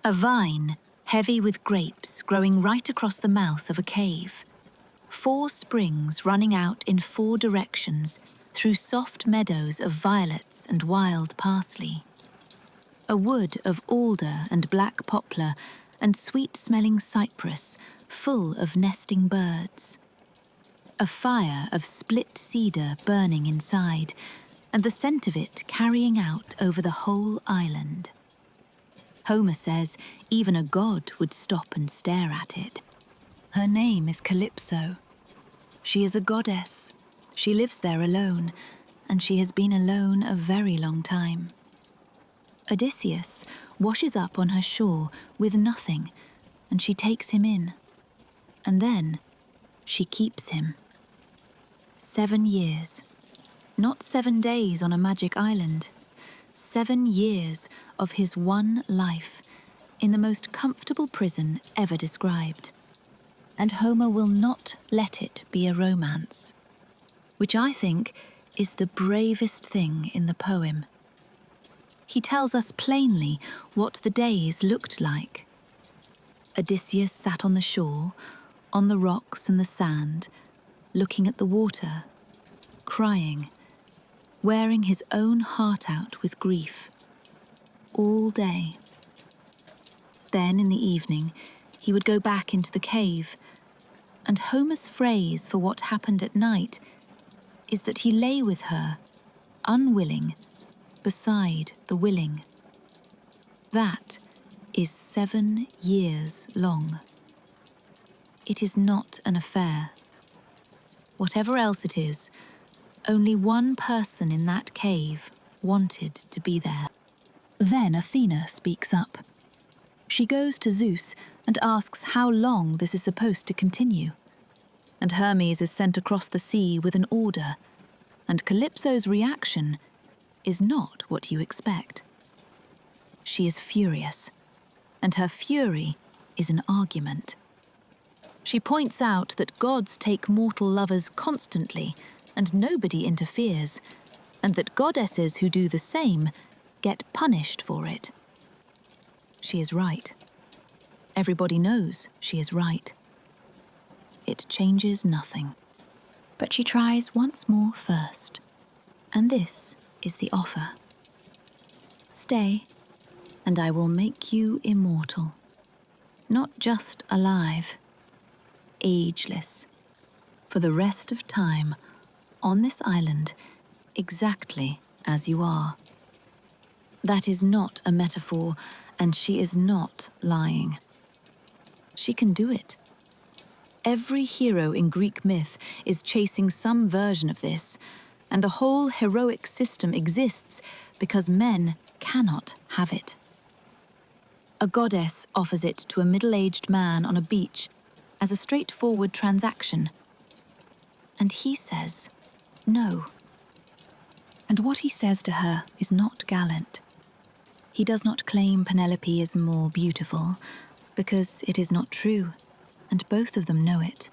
A vine, heavy with grapes, growing right across the mouth of a cave. 4 springs running out in 4 directions through soft meadows of violets and wild parsley. A wood of alder and black poplar and sweet-smelling cypress full of nesting birds. A fire of split cedar burning inside, and the scent of it carrying out over the whole island. Homer says even a god would stop and stare at it. Her name is Calypso. She is a goddess. She lives there alone, and she has been alone a very long time. Odysseus washes up on her shore with nothing, and she takes him in. And then she keeps him. 7 years. Not 7 days on a magic island. 7 years of his one life in the most comfortable prison ever described. And Homer will not let it be a romance, which I think is the bravest thing in the poem. He tells us plainly what the days looked like. Odysseus sat on the shore, on the rocks and the sand, looking at the water, crying, wearing his own heart out with grief, all day. Then in the evening, he would go back into the cave, and Homer's phrase for what happened at night is that he lay with her, unwilling, beside the willing. That is 7 years long. It is not an affair. Whatever else it is, only one person in that cave wanted to be there. Then Athena speaks up. She goes to Zeus and asks how long this is supposed to continue. And Hermes is sent across the sea with an order, and Calypso's reaction is not what you expect. She is furious, and her fury is an argument. She points out that gods take mortal lovers constantly, and nobody interferes, and that goddesses who do the same get punished for it. She is right. Everybody knows she is right. It changes nothing. But she tries once more first, and this is the offer. Stay, and I will make you immortal. Not just alive, ageless, for the rest of time, on this island, exactly as you are. That is not a metaphor, and she is not lying. She can do it. Every hero in Greek myth is chasing some version of this, and the whole heroic system exists because men cannot have it. A goddess offers it to a middle-aged man on a beach as a straightforward transaction, and he says no. And what he says to her is not gallant. He does not claim Penelope is more beautiful, because it is not true, and both of them know it.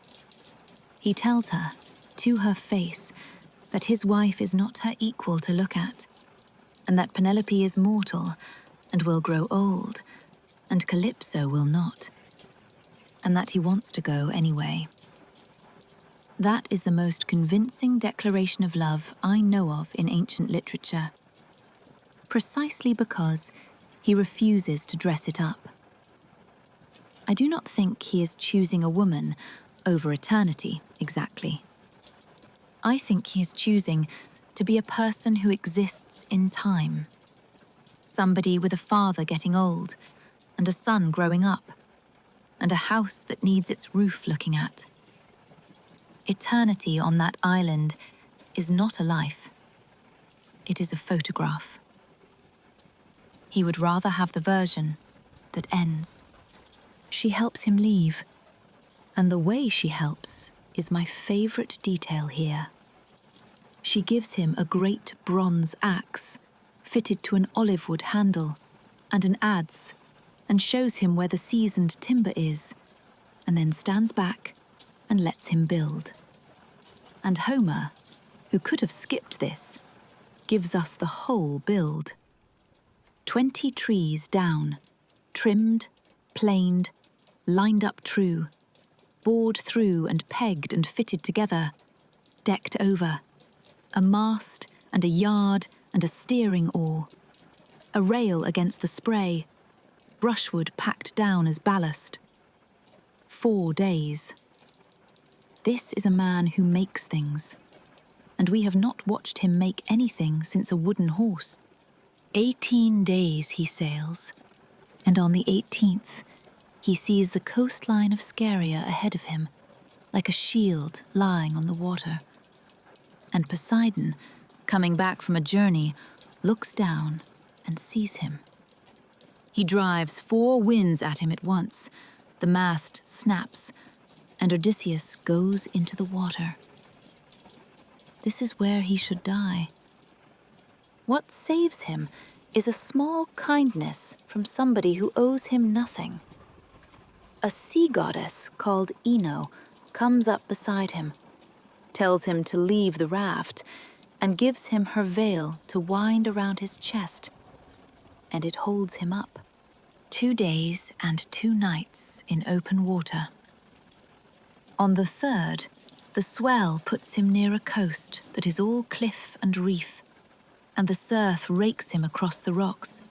He tells her, to her face, that his wife is not her equal to look at, and that Penelope is mortal and will grow old, and Calypso will not, and that he wants to go anyway. That is the most convincing declaration of love I know of in ancient literature, precisely because he refuses to dress it up. I do not think he is choosing a woman over eternity, exactly. I think he is choosing to be a person who exists in time. Somebody with a father getting old, and a son growing up, and a house that needs its roof looking at. Eternity on that island is not a life. It is a photograph. He would rather have the version that ends. She helps him leave, and the way she helps is my favorite detail here. She gives him a great bronze axe, fitted to an olive wood handle, and an adze, and shows him where the seasoned timber is, and then stands back and lets him build. And Homer, who could have skipped this, gives us the whole build. 20 trees down, trimmed, planed, lined up true, bored through and pegged and fitted together, decked over, a mast and a yard and a steering oar, a rail against the spray, brushwood packed down as ballast. 4 days. This is a man who makes things. and we have not watched him make anything since a wooden horse. 18 days he sails, and on the 18th, he sees the coastline of Scheria ahead of him, like a shield lying on the water. And Poseidon, coming back from a journey, looks down and sees him. He drives 4 winds at him at once. The mast snaps, and Odysseus goes into the water. This is where he should die. What saves him is a small kindness from somebody who owes him nothing. A sea goddess called Ino comes up beside him, tells him to leave the raft, and gives him her veil to wind around his chest, and it holds him up. 2 days and 2 nights in open water. On the 3rd, the swell puts him near a coast that is all cliff and reef, and the surf rakes him across the rocks,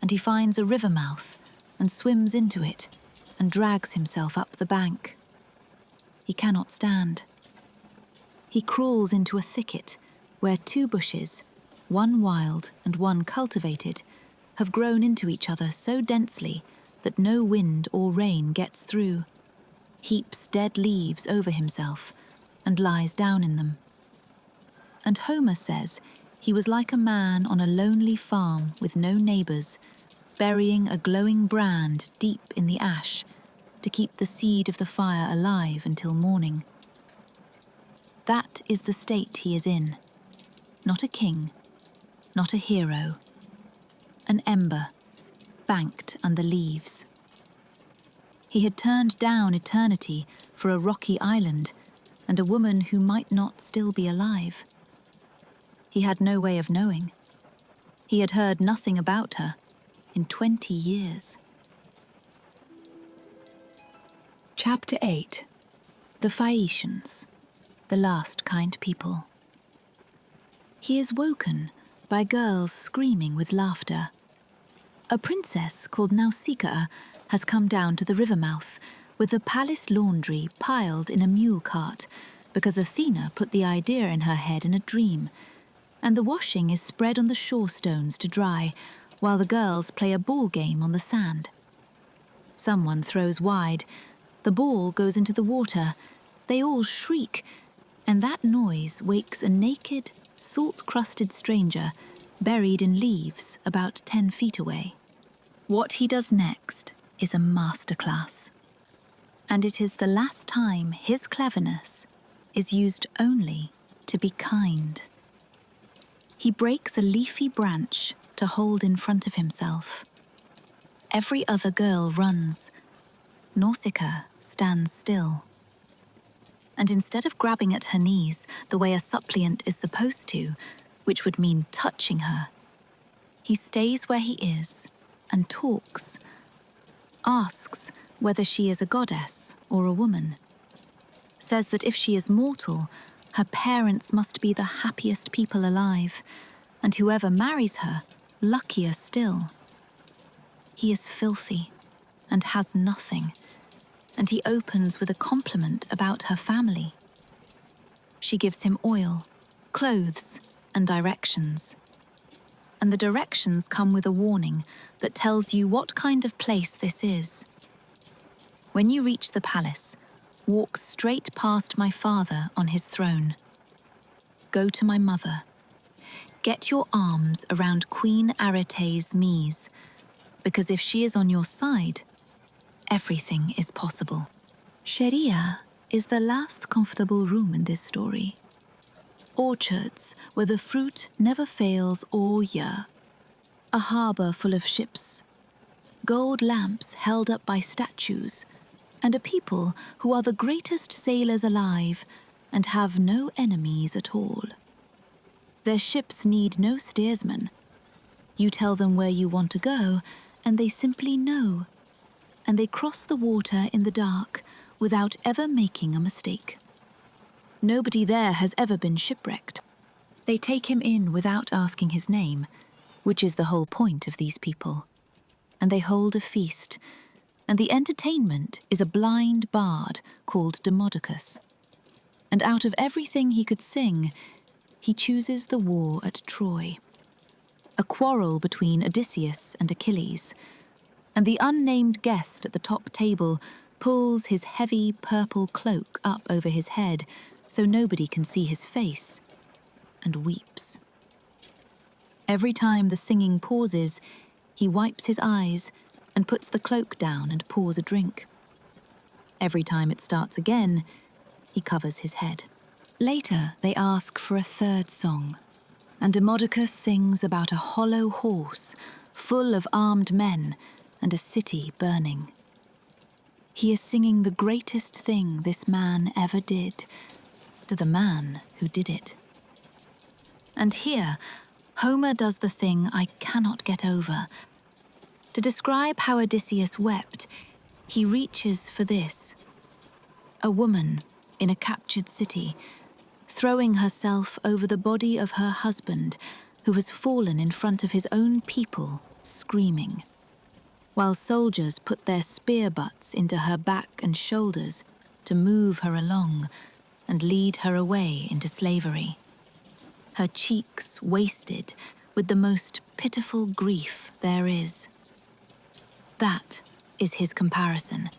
and he finds a river mouth and swims into it and drags himself up the bank. He cannot stand. He crawls into a thicket where 2 bushes, one wild and one cultivated, have grown into each other so densely that no wind or rain gets through, heaps dead leaves over himself, and lies down in them. And Homer says he was like a man on a lonely farm with no neighbours, burying a glowing brand deep in the ash to keep the seed of the fire alive until morning. That is the state he is in. Not a king, not a hero. An ember, banked under leaves. He had turned down eternity for a rocky island and a woman who might not still be alive. He had no way of knowing. He had heard nothing about her in 20 years. Chapter 8. The Phaeacians, the last kind people. He is woken by girls screaming with laughter. A princess called Nausicaa has come down to the river mouth with the palace laundry piled in a mule cart because Athena put the idea in her head in a dream, and the washing is spread on the shore stones to dry while the girls play a ball game on the sand. Someone throws wide, the ball goes into the water, they all shriek, and that noise wakes a naked, salt-crusted stranger buried in leaves about 10 feet away. What he does next is a masterclass, and it is the last time his cleverness is used only to be kind. He breaks a leafy branch to hold in front of himself. Every other girl runs. Nausicaa stands still. And instead of grabbing at her knees the way a suppliant is supposed to, which would mean touching her, he stays where he is and talks, asks whether she is a goddess or a woman, says that if she is mortal, her parents must be the happiest people alive, and whoever marries her, luckier still. He is filthy and has nothing, and he opens with a compliment about her family. She gives him oil, clothes, and directions. And the directions come with a warning that tells you what kind of place this is. When you reach the palace, walk straight past my father on his throne. Go to my mother. Get your arms around Queen Arete's knees, because if she is on your side, everything is possible. Scheria is the last comfortable room in this story. Orchards where the fruit never fails all year. A harbour full of ships. Gold lamps held up by statues, and a people who are the greatest sailors alive and have no enemies at all. Their ships need no steersman. You tell them where you want to go, and they simply know. And they cross the water in the dark without ever making a mistake. Nobody there has ever been shipwrecked. They take him in without asking his name, which is the whole point of these people. And they hold a feast, and the entertainment is a blind bard called Demodocus. And out of everything he could sing, he chooses the war at Troy. A quarrel between Odysseus and Achilles, and the unnamed guest at the top table pulls his heavy purple cloak up over his head so nobody can see his face, and weeps. Every time the singing pauses, he wipes his eyes and puts the cloak down and pours a drink. Every time it starts again, he covers his head. Later, they ask for a third song, and Demodocus sings about a hollow horse full of armed men and a city burning. He is singing the greatest thing this man ever did to the man who did it. And here, Homer does the thing I cannot get over. To describe how Odysseus wept, he reaches for this: a woman in a captured city, throwing herself over the body of her husband, who has fallen in front of his own people, screaming, while soldiers put their spear butts into her back and shoulders to move her along and lead her away into slavery. Her cheeks wasted with the most pitiful grief there is. That is his comparison.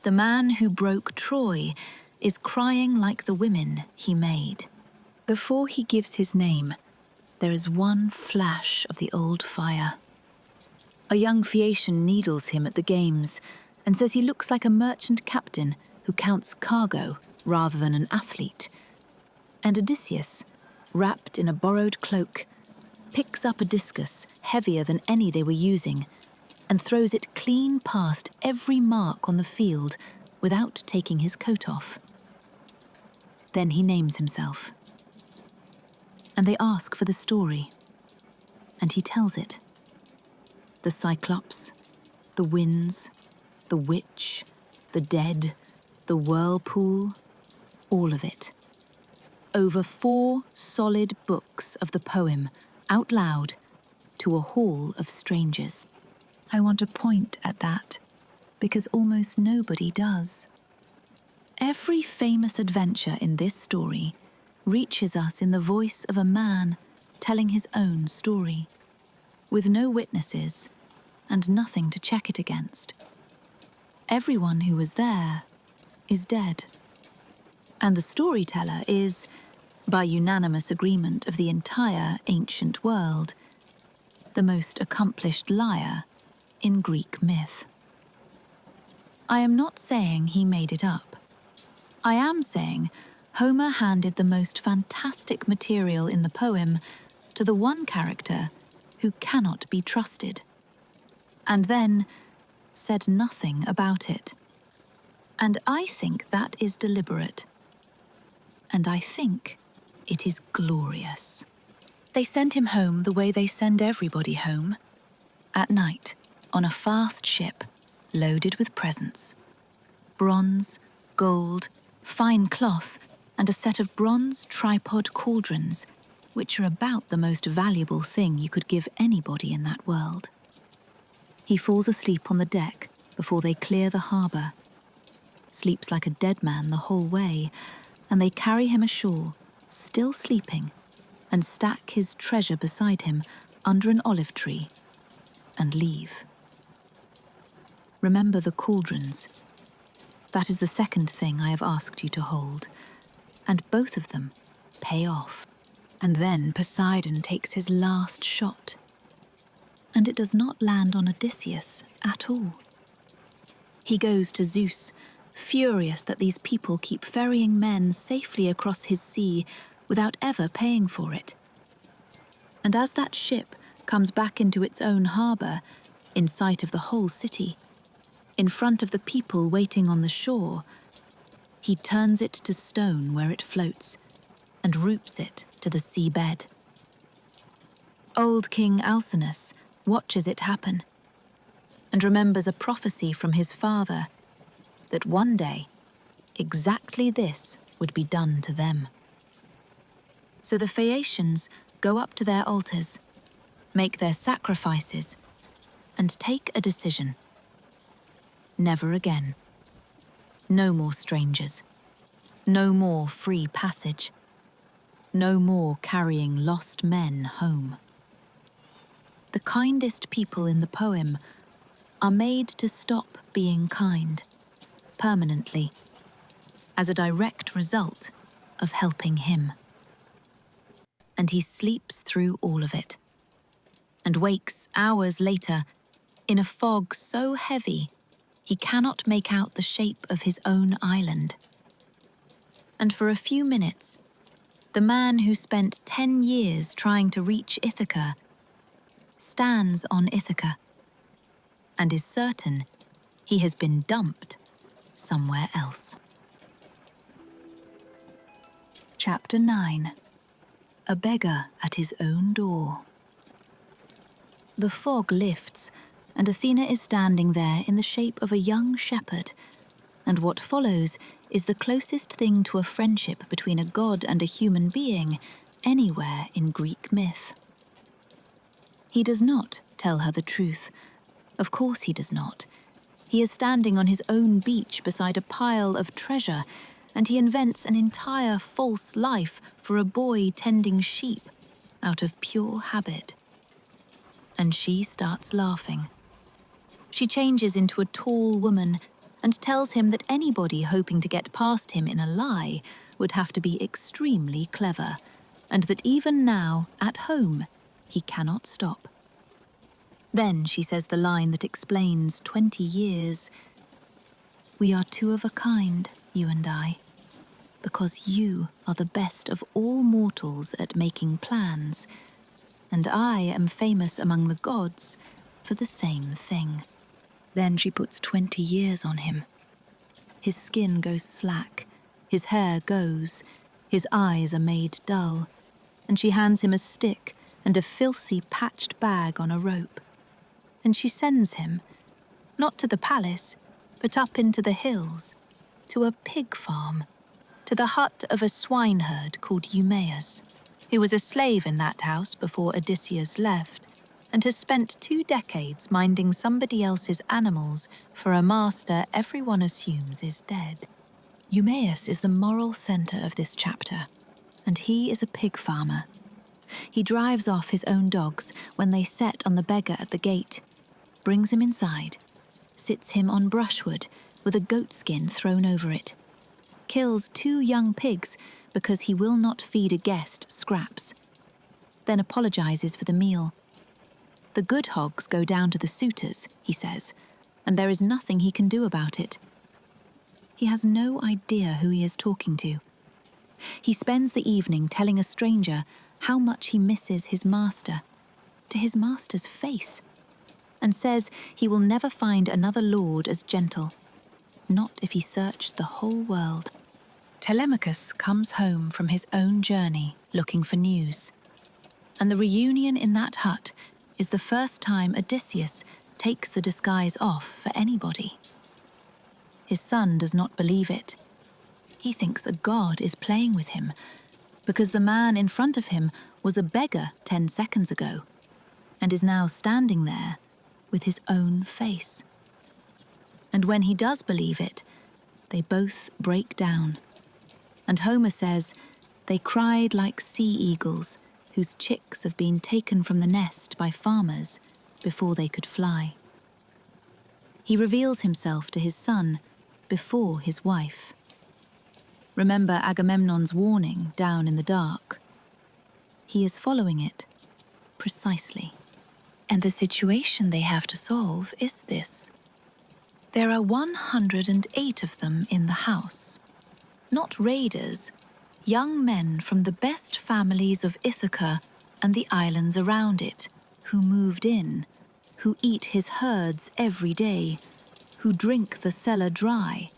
The man who broke Troy is crying like the women he made. Before he gives his name, there is one flash of the old fire. A young Phaeacian needles him at the games and says he looks like a merchant captain who counts cargo rather than an athlete. And Odysseus, wrapped in a borrowed cloak, picks up a discus heavier than any they were using and throws it clean past every mark on the field without taking his coat off. Then he names himself. And they ask for the story, and he tells it. The Cyclops, the winds, the witch, the dead, the whirlpool, all of it. Over 4 solid books of the poem, out loud, to a hall of strangers. I want to point at that, because almost nobody does. Every famous adventure in this story reaches us in the voice of a man telling his own story, with no witnesses and nothing to check it against. Everyone who was there is dead. And the storyteller is, by unanimous agreement of the entire ancient world, the most accomplished liar in Greek myth. I am not saying he made it up. I am saying Homer handed the most fantastic material in the poem to the one character who cannot be trusted, and then said nothing about it. And I think that is deliberate. And I think it is glorious. They send him home the way they send everybody home, at night, on a fast ship, loaded with presents. Bronze, gold, fine cloth, and a set of bronze tripod cauldrons, which are about the most valuable thing you could give anybody in that world. He falls asleep on the deck before they clear the harbour, sleeps like a dead man the whole way, and they carry him ashore, still sleeping, and stack his treasure beside him under an olive tree, and leave. Remember the cauldrons. That is the second thing I have asked you to hold, and both of them pay off. And then Poseidon takes his last shot, and it does not land on Odysseus at all. He goes to Zeus, furious that these people keep ferrying men safely across his sea without ever paying for it. And as that ship comes back into its own harbour, in sight of the whole city, in front of the people waiting on the shore, he turns it to stone where it floats, and roots it to the seabed. Old King Alcinous watches it happen, and remembers a prophecy from his father that one day, exactly this would be done to them. So the Phaeacians go up to their altars, make their sacrifices, and take a decision. Never again. No more strangers. No more free passage. no more carrying lost men home. The kindest people in the poem are made to stop being kind, permanently, as a direct result of helping him. And he sleeps through all of it, and wakes hours later in a fog so heavy he cannot make out the shape of his own island. And for a few minutes, the man who spent 10 years trying to reach Ithaca stands on Ithaca and is certain he has been dumped somewhere else. Chapter 9. A beggar at his own door. The fog lifts, and Athena is standing there in the shape of a young shepherd, and what follows is the closest thing to a friendship between a god and a human being anywhere in Greek myth. He does not tell her the truth. Of course he does not. He is standing on his own beach beside a pile of treasure, and he invents an entire false life for a boy tending sheep out of pure habit. And she starts laughing. She changes into a tall woman and tells him that anybody hoping to get past him in a lie would have to be extremely clever, and that even now, at home, he cannot stop. Then she says the line that explains 20 years. We are two of a kind, you and I, because you are the best of all mortals at making plans, and I am famous among the gods for the same thing. Then she puts 20 years on him. His skin goes slack, his hair goes, his eyes are made dull, and she hands him a stick and a filthy patched bag on a rope. And she sends him, not to the palace, but up into the hills, to a pig farm, to the hut of a swineherd called Eumaeus, who was a slave in that house before Odysseus left, and has spent 2 decades minding somebody else's animals for a master everyone assumes is dead. Eumaeus is the moral centre of this chapter, and he is a pig farmer. He drives off his own dogs when they set on the beggar at the gate, brings him inside, sits him on brushwood with a goatskin thrown over it, kills 2 young pigs because he will not feed a guest scraps, then apologizes for the meal. The good hogs go down to the suitors, he says, and there is nothing he can do about it. He has no idea who he is talking to. He spends the evening telling a stranger how much he misses his master, to his master's face, and says he will never find another lord as gentle, not if he searched the whole world. Telemachus comes home from his own journey looking for news, and the reunion in that hut is the first time Odysseus takes the disguise off for anybody. His son does not believe it. He thinks a god is playing with him, because the man in front of him was a beggar 10 seconds ago, and is now standing there with his own face. And when he does believe it, they both break down. And Homer says they cried like sea eagles whose chicks have been taken from the nest by farmers before they could fly. He reveals himself to his son before his wife. Remember Agamemnon's warning down in the dark? He is following it precisely. And the situation they have to solve is this. There are 108 of them in the house. Not raiders, young men from the best families of Ithaca and the islands around it, who moved in, who eat his herds every day, who drink the cellar dry,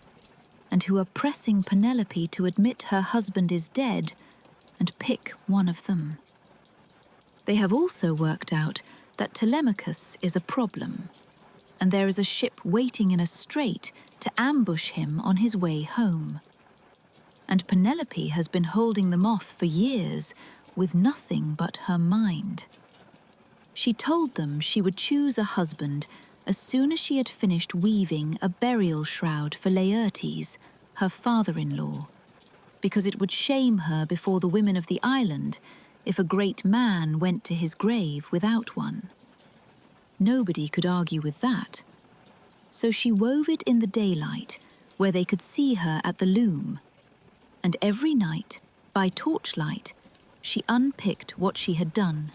and who are pressing Penelope to admit her husband is dead and pick one of them. They have also worked out that Telemachus is a problem, and there is a ship waiting in a strait to ambush him on his way home. And Penelope has been holding them off for years with nothing but her mind. She told them she would choose a husband as soon as she had finished weaving a burial shroud for Laertes, her father-in-law. because it would shame her before the women of the island if a great man went to his grave without one. Nobody could argue with that. So she wove it in the daylight, where they could see her at the loom. And every night, by torchlight, she unpicked what she had done.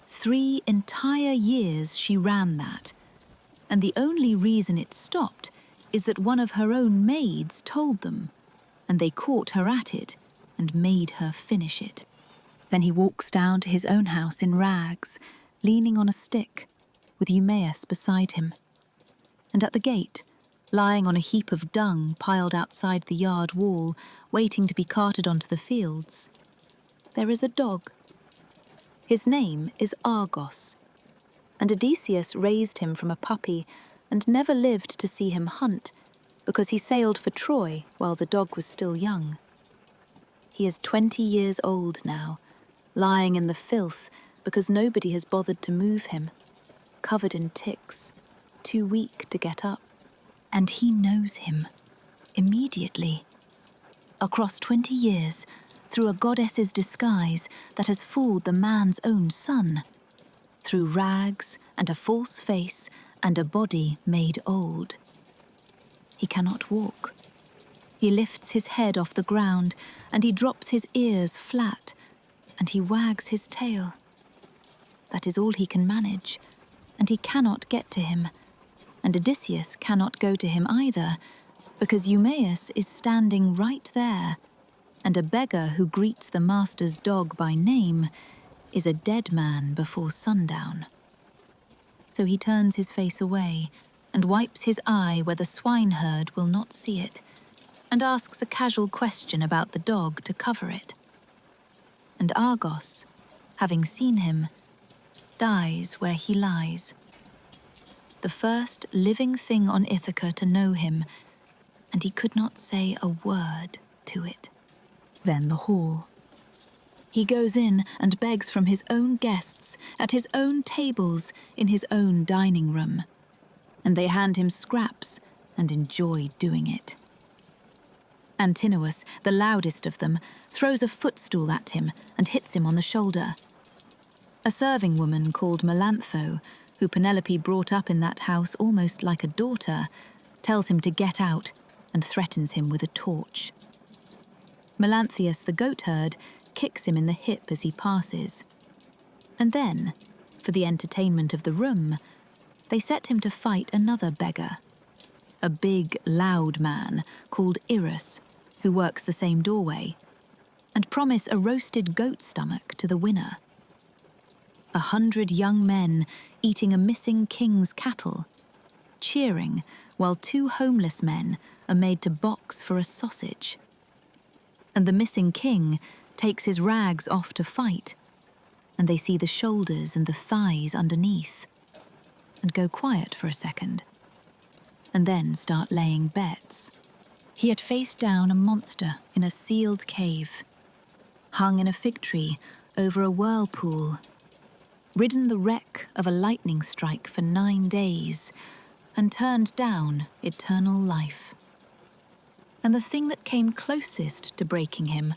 3 entire years she ran that, and the only reason it stopped is that one of her own maids told them, and they caught her at it and made her finish it. Then he walks down to his own house in rags, leaning on a stick, with Eumaeus beside him. And at the gate, lying on a heap of dung piled outside the yard wall, waiting to be carted onto the fields, there is a dog. His name is Argos, and Odysseus raised him from a puppy and never lived to see him hunt, because he sailed for Troy while the dog was still young. He is 20 years old now, lying in the filth because nobody has bothered to move him, covered in ticks, too weak to get up. And he knows him, immediately. Across 20 years, through a goddess's disguise that has fooled the man's own son, through rags and a false face and a body made old. He cannot walk. He lifts his head off the ground, and he drops his ears flat, and he wags his tail. That is all he can manage, and he cannot get to him, and Odysseus cannot go to him either, because Eumaeus is standing right there, and a beggar who greets the master's dog by name is a dead man before sundown. So he turns his face away and wipes his eye where the swineherd will not see it, and asks a casual question about the dog to cover it. And Argos, having seen him, dies where he lies. The first living thing on Ithaca to know him, and he could not say a word to it. Then the hall. He goes in and begs from his own guests, at his own tables, in his own dining room. And they hand him scraps and enjoy doing it. Antinous, the loudest of them, throws a footstool at him and hits him on the shoulder. A serving woman called Melantho, who Penelope brought up in that house almost like a daughter, tells him to get out and threatens him with a torch. Melanthius the goatherd kicks him in the hip as he passes. And then, for the entertainment of the room, they set him to fight another beggar, a big, loud man called Irus, who works the same doorway, and promise a roasted goat stomach to the winner. 100 young men eating a missing king's cattle, cheering while 2 homeless men are made to box for a sausage. And the missing king takes his rags off to fight, and they see the shoulders and the thighs underneath, and go quiet for a second, and then start laying bets. He had faced down a monster in a sealed cave, hung in a fig tree over a whirlpool, ridden the wreck of a lightning strike for 9 days, and turned down eternal life. And the thing that came closest to breaking him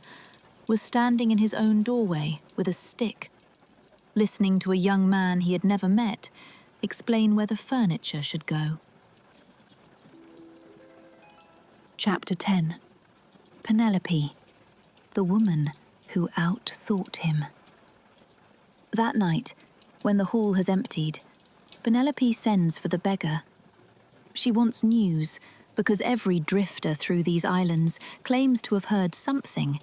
was standing in his own doorway with a stick, listening to a young man he had never met explain where the furniture should go. Chapter 10. Penelope, the woman who outthought him. That night, when the hall has emptied, Penelope sends for the beggar. She wants news, because every drifter through these islands claims to have heard something,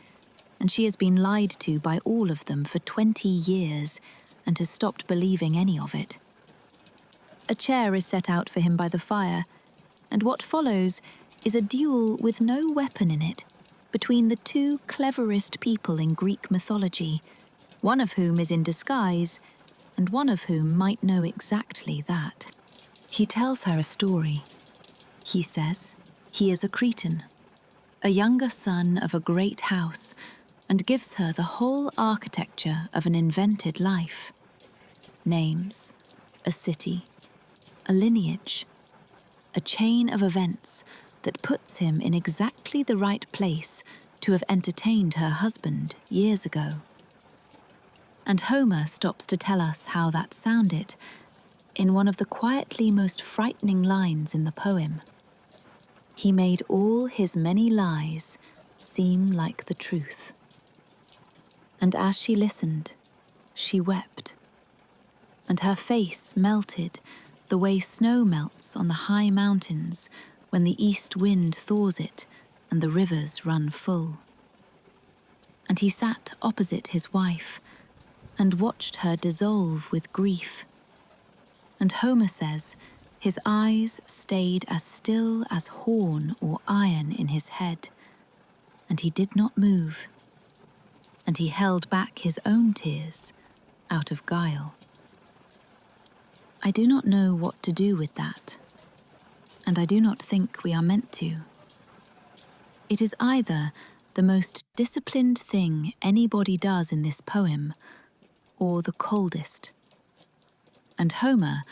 and she has been lied to by all of them for 20 years and has stopped believing any of it. A chair is set out for him by the fire, and what follows is a duel with no weapon in it between the 2 cleverest people in Greek mythology, one of whom is in disguise, and one of whom might know exactly that. He tells her a story. He says he is a Cretan, a younger son of a great house, and gives her the whole architecture of an invented life. Names, a city, a lineage, a chain of events that puts him in exactly the right place to have entertained her husband years ago. And Homer stops to tell us how that sounded in one of the quietly most frightening lines in the poem. He made all his many lies seem like the truth. And as she listened, she wept, and her face melted the way snow melts on the high mountains when the east wind thaws it and the rivers run full. And he sat opposite his wife and watched her dissolve with grief. And Homer says his eyes stayed as still as horn or iron in his head, and he did not move, and he held back his own tears out of guile. I do not know what to do with that, and I do not think we are meant to. It is either the most disciplined thing anybody does in this poem, or the coldest. And Homer,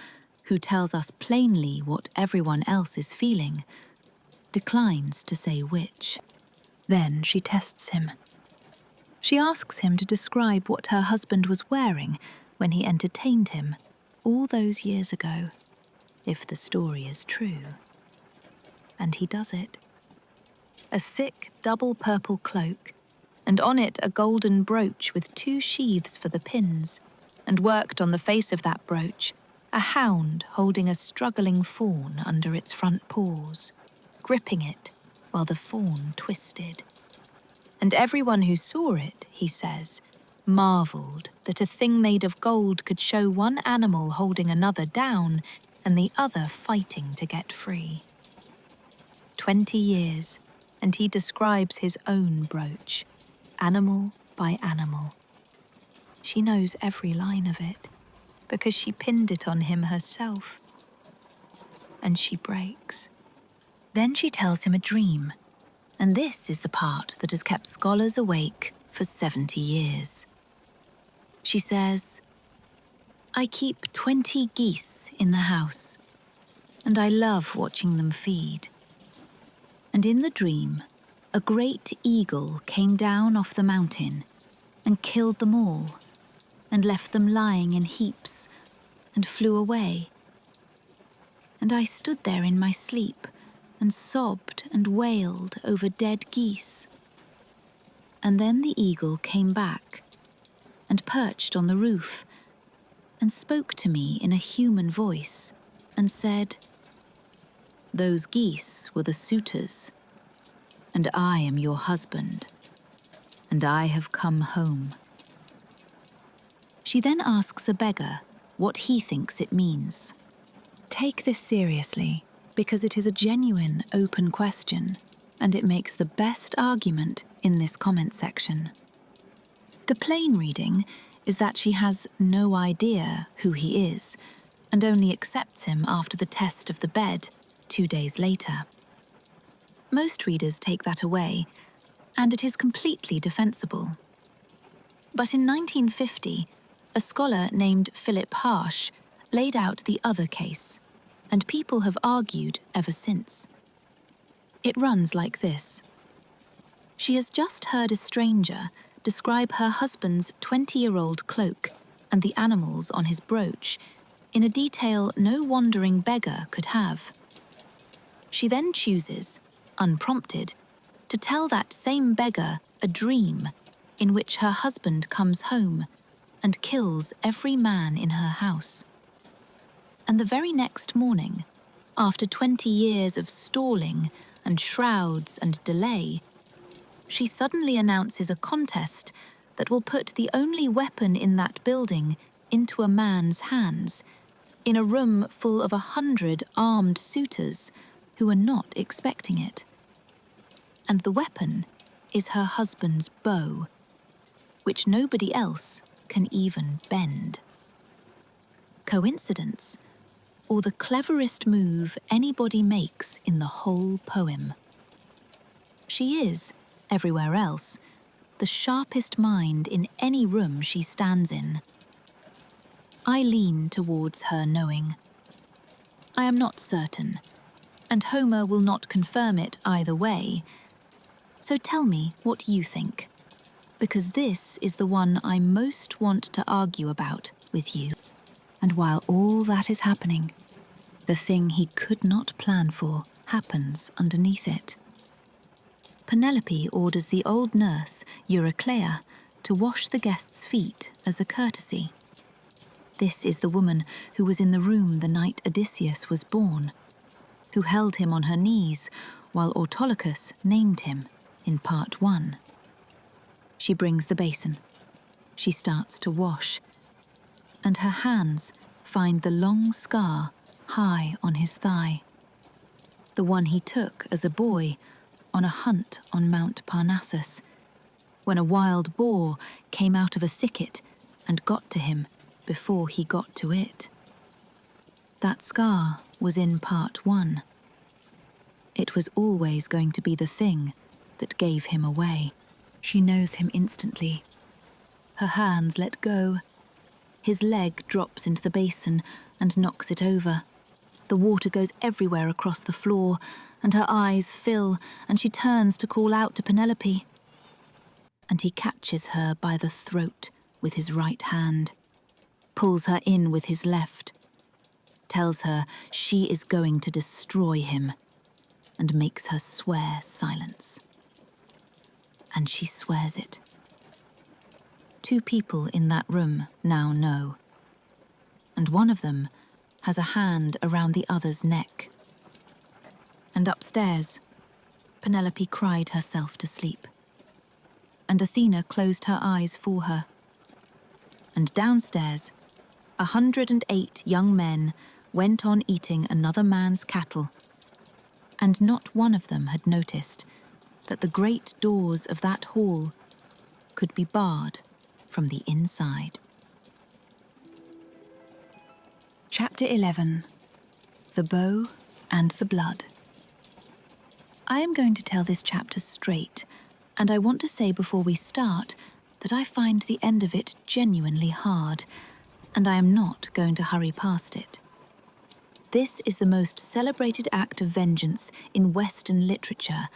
who tells us plainly what everyone else is feeling, declines to say which. Then she tests him. She asks him to describe what her husband was wearing when he entertained him all those years ago, if the story is true. And he does it. A thick double purple cloak, and on it a golden brooch with 2 sheaths for the pins, and worked on the face of that brooch, a hound holding a struggling fawn under its front paws, gripping it while the fawn twisted. And everyone who saw it, he says, marvelled that a thing made of gold could show one animal holding another down and the other fighting to get free. 20 years, and he describes his own brooch, animal by animal. She knows every line of it, because she pinned it on him herself. And she breaks. Then she tells him a dream, and this is the part that has kept scholars awake for 70 years. She says, "I keep 20 geese in the house, and I love watching them feed. And in the dream, a great eagle came down off the mountain and killed them all, and left them lying in heaps, and flew away. And I stood there in my sleep and sobbed and wailed over dead geese. And then the eagle came back and perched on the roof and spoke to me in a human voice and said, 'Those geese were the suitors, and I am your husband, and I have come home.'" She then asks a beggar what he thinks it means. Take this seriously, because it is a genuine, open question, and it makes the best argument in this comment section. The plain reading is that she has no idea who he is, and only accepts him after the test of the bed 2 days later. Most readers take that away, and it is completely defensible. But in 1950, a scholar named Philip Harsh laid out the other case, and people have argued ever since. It runs like this. She has just heard a stranger describe her husband's 20-year-old cloak and the animals on his brooch in a detail no wandering beggar could have. She then chooses, unprompted, to tell that same beggar a dream in which her husband comes home and kills every man in her house. And the very next morning, after 20 years of stalling and shrouds and delay, she suddenly announces a contest that will put the only weapon in that building into a man's hands, in a room full of 100 armed suitors who are not expecting it. And the weapon is her husband's bow, which nobody else can even bend. Coincidence, or the cleverest move anybody makes in the whole poem? She is, everywhere else, the sharpest mind in any room she stands in. I lean towards her knowing. I am not certain, and Homer will not confirm it either way, So tell me what you think, because this is the one I most want to argue about with you. And while all that is happening, the thing he could not plan for happens underneath it. Penelope orders the old nurse, Eurycleia, to wash the guests' feet as a courtesy. This is the woman who was in the room the night Odysseus was born, who held him on her knees while Autolycus named him in part 1. She brings the basin. She starts to wash, and her hands find the long scar high on his thigh, the one he took as a boy on a hunt on Mount Parnassus, when a wild boar came out of a thicket and got to him before he got to it. That scar was in part 1. It was always going to be the thing that gave him away. She knows him instantly. Her hands let go. His leg drops into the basin and knocks it over. The water goes everywhere across the floor, and her eyes fill, and she turns to call out to Penelope. And he catches her by the throat with his right hand, pulls her in with his left, tells her she is going to destroy him, and makes her swear silence. And she swears it. 2 people in that room now know, and one of them has a hand around the other's neck. And upstairs, Penelope cried herself to sleep, and Athena closed her eyes for her. And downstairs, 108 young men went on eating another man's cattle, and not one of them had noticed that the great doors of that hall could be barred from the inside. Chapter 11. The Bow and the Blood. I am going to tell this chapter straight, and I want to say before we start that I find the end of it genuinely hard, and I am not going to hurry past it. This is the most celebrated act of vengeance in Western literature,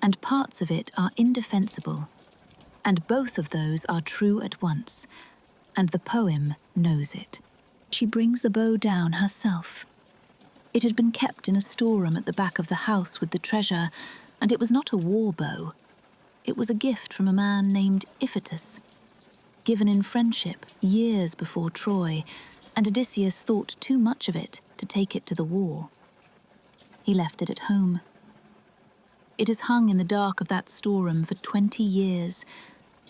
and parts of it are indefensible. And both of those are true at once, and the poem knows it. She brings the bow down herself. It had been kept in a storeroom at the back of the house with the treasure, and it was not a war bow. It was a gift from a man named Iphitus, given in friendship years before Troy, and Odysseus thought too much of it to take it to the war. He left it at home. It has hung in the dark of that storeroom for 20 years,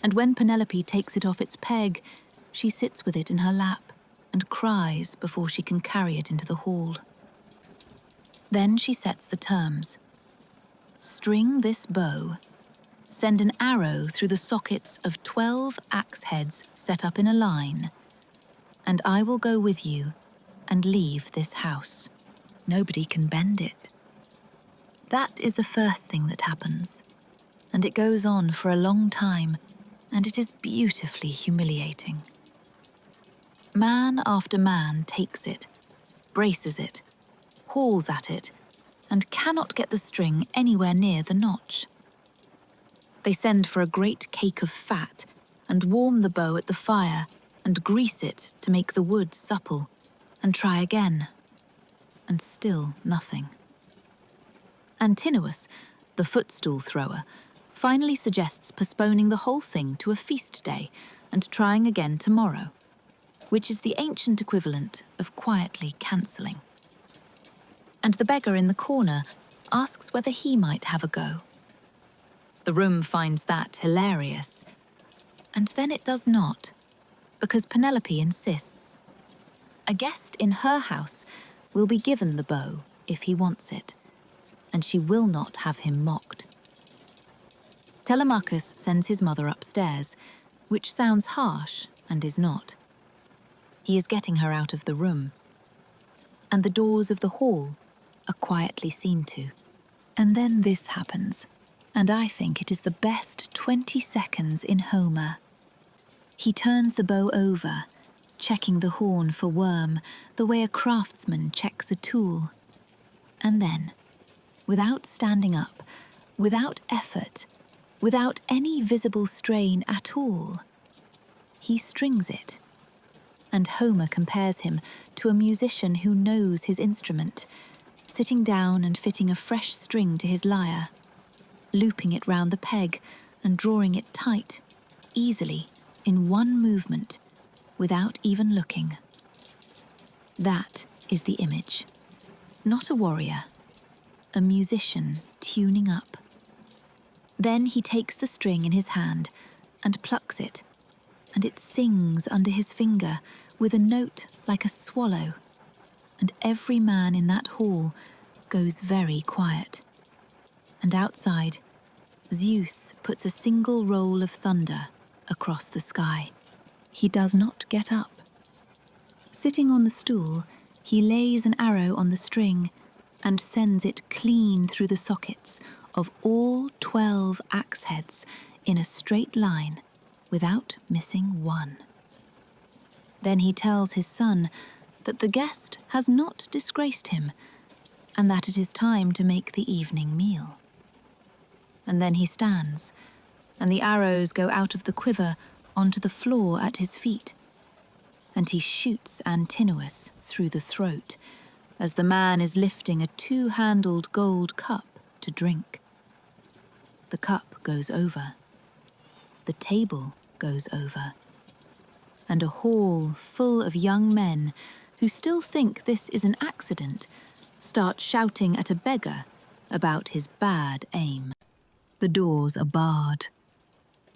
and when Penelope takes it off its peg, she sits with it in her lap and cries before she can carry it into the hall. Then she sets the terms. String this bow, send an arrow through the sockets of 12 axe heads set up in a line, and I will go with you and leave this house. Nobody can bend it. That is the first thing that happens, and it goes on for a long time, and it is beautifully humiliating. Man after man takes it, braces it, hauls at it, and cannot get the string anywhere near the notch. They send for a great cake of fat and warm the bow at the fire and grease it to make the wood supple, and try again, and still nothing. Antinous, the footstool thrower, finally suggests postponing the whole thing to a feast day and trying again tomorrow, which is the ancient equivalent of quietly cancelling. And the beggar in the corner asks whether he might have a go. The room finds that hilarious, and then it does not, because Penelope insists. A guest in her house will be given the bow if he wants it, and she will not have him mocked. Telemachus sends his mother upstairs, which sounds harsh and is not. He is getting her out of the room, and the doors of the hall are quietly seen to. And then this happens, and I think it is the best 20 seconds in Homer. He turns the bow over, checking the horn for worm, the way a craftsman checks a tool. And then, without standing up, without effort, without any visible strain at all. He strings it, and Homer compares him to a musician who knows his instrument, sitting down and fitting a fresh string to his lyre, looping it round the peg and drawing it tight, easily, in one movement, without even looking. That is the image. Not a warrior, a musician tuning up. Then he takes the string in his hand and plucks it, and it sings under his finger with a note like a swallow, and every man in that hall goes very quiet. And outside, Zeus puts a single roll of thunder across the sky. He does not get up. Sitting on the stool, he lays an arrow on the string and sends it clean through the sockets of all 12 axe heads in a straight line, without missing one. Then he tells his son that the guest has not disgraced him, and that it is time to make the evening meal. And then he stands, and the arrows go out of the quiver onto the floor at his feet, and he shoots Antinous through the throat as the man is lifting a 2-handled gold cup to drink. The cup goes over. The table goes over. And a hall full of young men who still think this is an accident start shouting at a beggar about his bad aim. The doors are barred.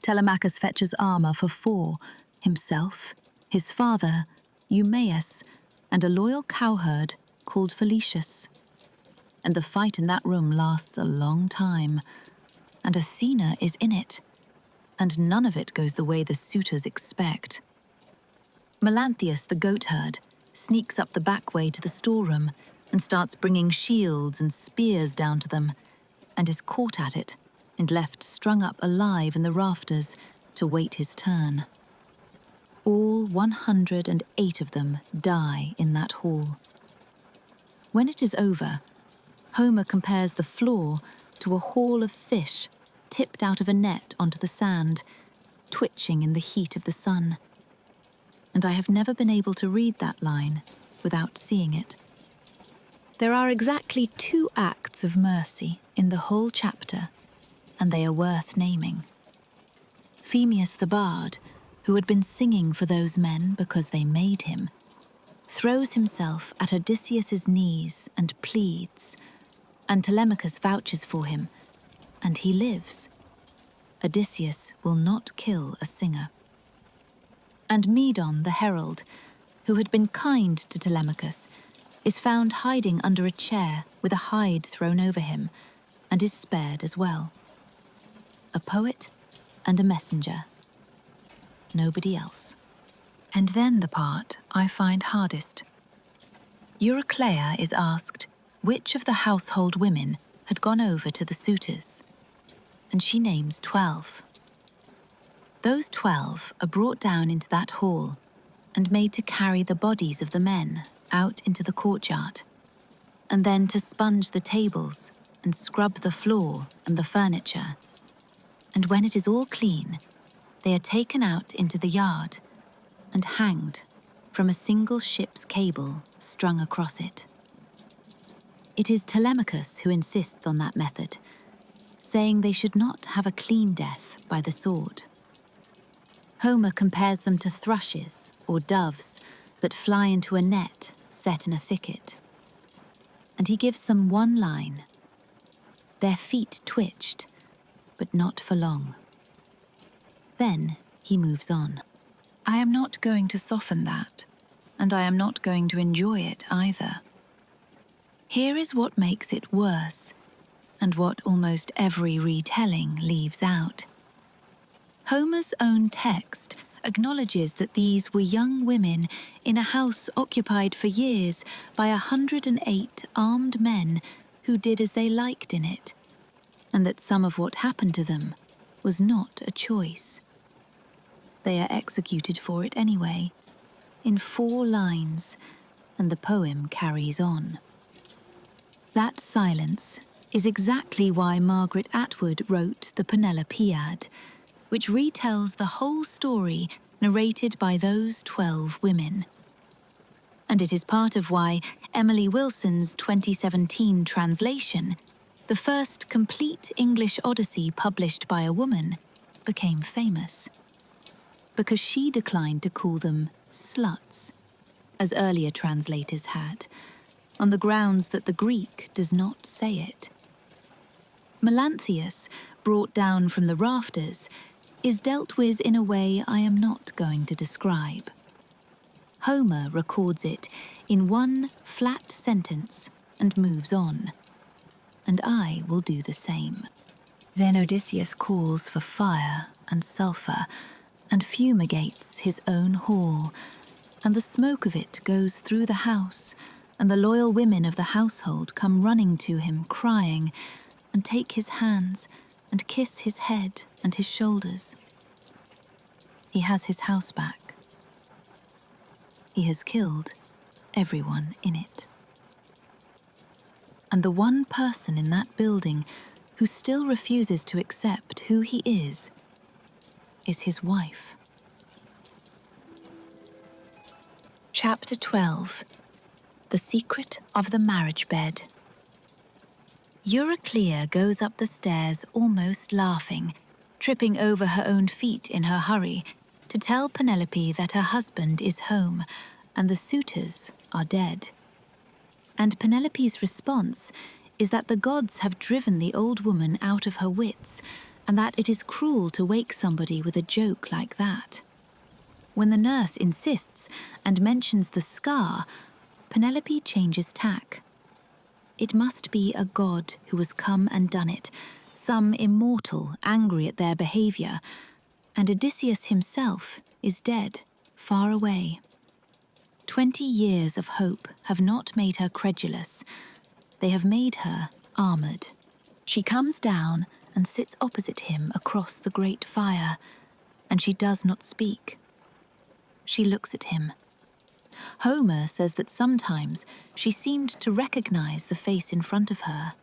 Telemachus fetches armor for 4, himself, his father, Eumaeus, and a loyal cowherd called Phaeacians. And the fight in that room lasts a long time, and Athena is in it, and none of it goes the way the suitors expect. Melanthius, the goatherd, sneaks up the back way to the storeroom and starts bringing shields and spears down to them, and is caught at it and left strung up alive in the rafters to wait his turn. All 108 of them die in that hall. When it is over, Homer compares the floor to a haul of fish tipped out of a net onto the sand, twitching in the heat of the sun. And I have never been able to read that line without seeing it. There are exactly 2 acts of mercy in the whole chapter, and they are worth naming. Phemius the bard, who had been singing for those men because they made him, throws himself at Odysseus's knees and pleads, and Telemachus vouches for him, and he lives. Odysseus will not kill a singer. And Medon the herald, who had been kind to Telemachus, is found hiding under a chair with a hide thrown over him, and is spared as well. A poet and a messenger. Nobody else. And then the part I find hardest. Eurycleia is asked which of the household women had gone over to the suitors, and she names 12. Those 12 are brought down into that hall and made to carry the bodies of the men out into the courtyard, and then to sponge the tables and scrub the floor and the furniture. And when it is all clean, they are taken out into the yard and hanged from a single ship's cable strung across it. It is Telemachus who insists on that method, saying they should not have a clean death by the sword. Homer compares them to thrushes or doves that fly into a net set in a thicket. And he gives them one line. Their feet twitched, but not for long. Then he moves on. I am not going to soften that, and I am not going to enjoy it either. Here is what makes it worse, and what almost every retelling leaves out. Homer's own text acknowledges that these were young women in a house occupied for years by 108 armed men who did as they liked in it, and that some of what happened to them was not a choice. They are executed for it anyway, in 4 lines, and the poem carries on. That silence is exactly why Margaret Atwood wrote the Penelopead, which retells the whole story narrated by those 12 women. And it is part of why Emily Wilson's 2017 translation, the first complete English Odyssey published by a woman, became famous. Because she declined to call them sluts, as earlier translators had, on the grounds that the Greek does not say it. Melanthius, brought down from the rafters, is dealt with in a way I am not going to describe. Homer records it in one flat sentence and moves on, and I will do the same. Then Odysseus calls for fire and sulphur and fumigates his own hall, and the smoke of it goes through the house, and the loyal women of the household come running to him, crying, and take his hands and kiss his head and his shoulders. He has his house back. He has killed everyone in it. And the one person in that building who still refuses to accept who he is his wife. Chapter 12. The Secret of the Marriage Bed. Euryclea goes up the stairs almost laughing, tripping over her own feet in her hurry, to tell Penelope that her husband is home and the suitors are dead. And Penelope's response is that the gods have driven the old woman out of her wits, and that it is cruel to wake somebody with a joke like that. When the nurse insists and mentions the scar, Penelope changes tack. It must be a god who has come and done it, some immortal angry at their behavior, and Odysseus himself is dead, far away. 20 years of hope have not made her credulous. They have made her armored. She comes down and sits opposite him across the great fire, and she does not speak. She looks at him. Homer says that sometimes she seemed to recognize the face in front of her,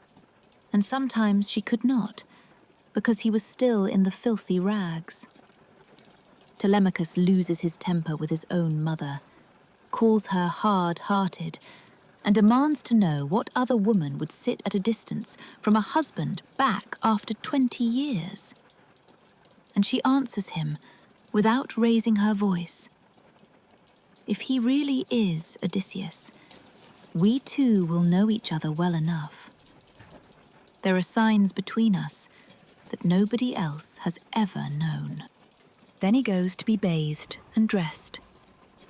and sometimes she could not, because he was still in the filthy rags. Telemachus loses his temper with his own mother, calls her hard-hearted, and demands to know what other woman would sit at a distance from a husband back after 20 years. And she answers him without raising her voice. If he really is Odysseus, we two will know each other well enough. There are signs between us that nobody else has ever known. Then he goes to be bathed and dressed,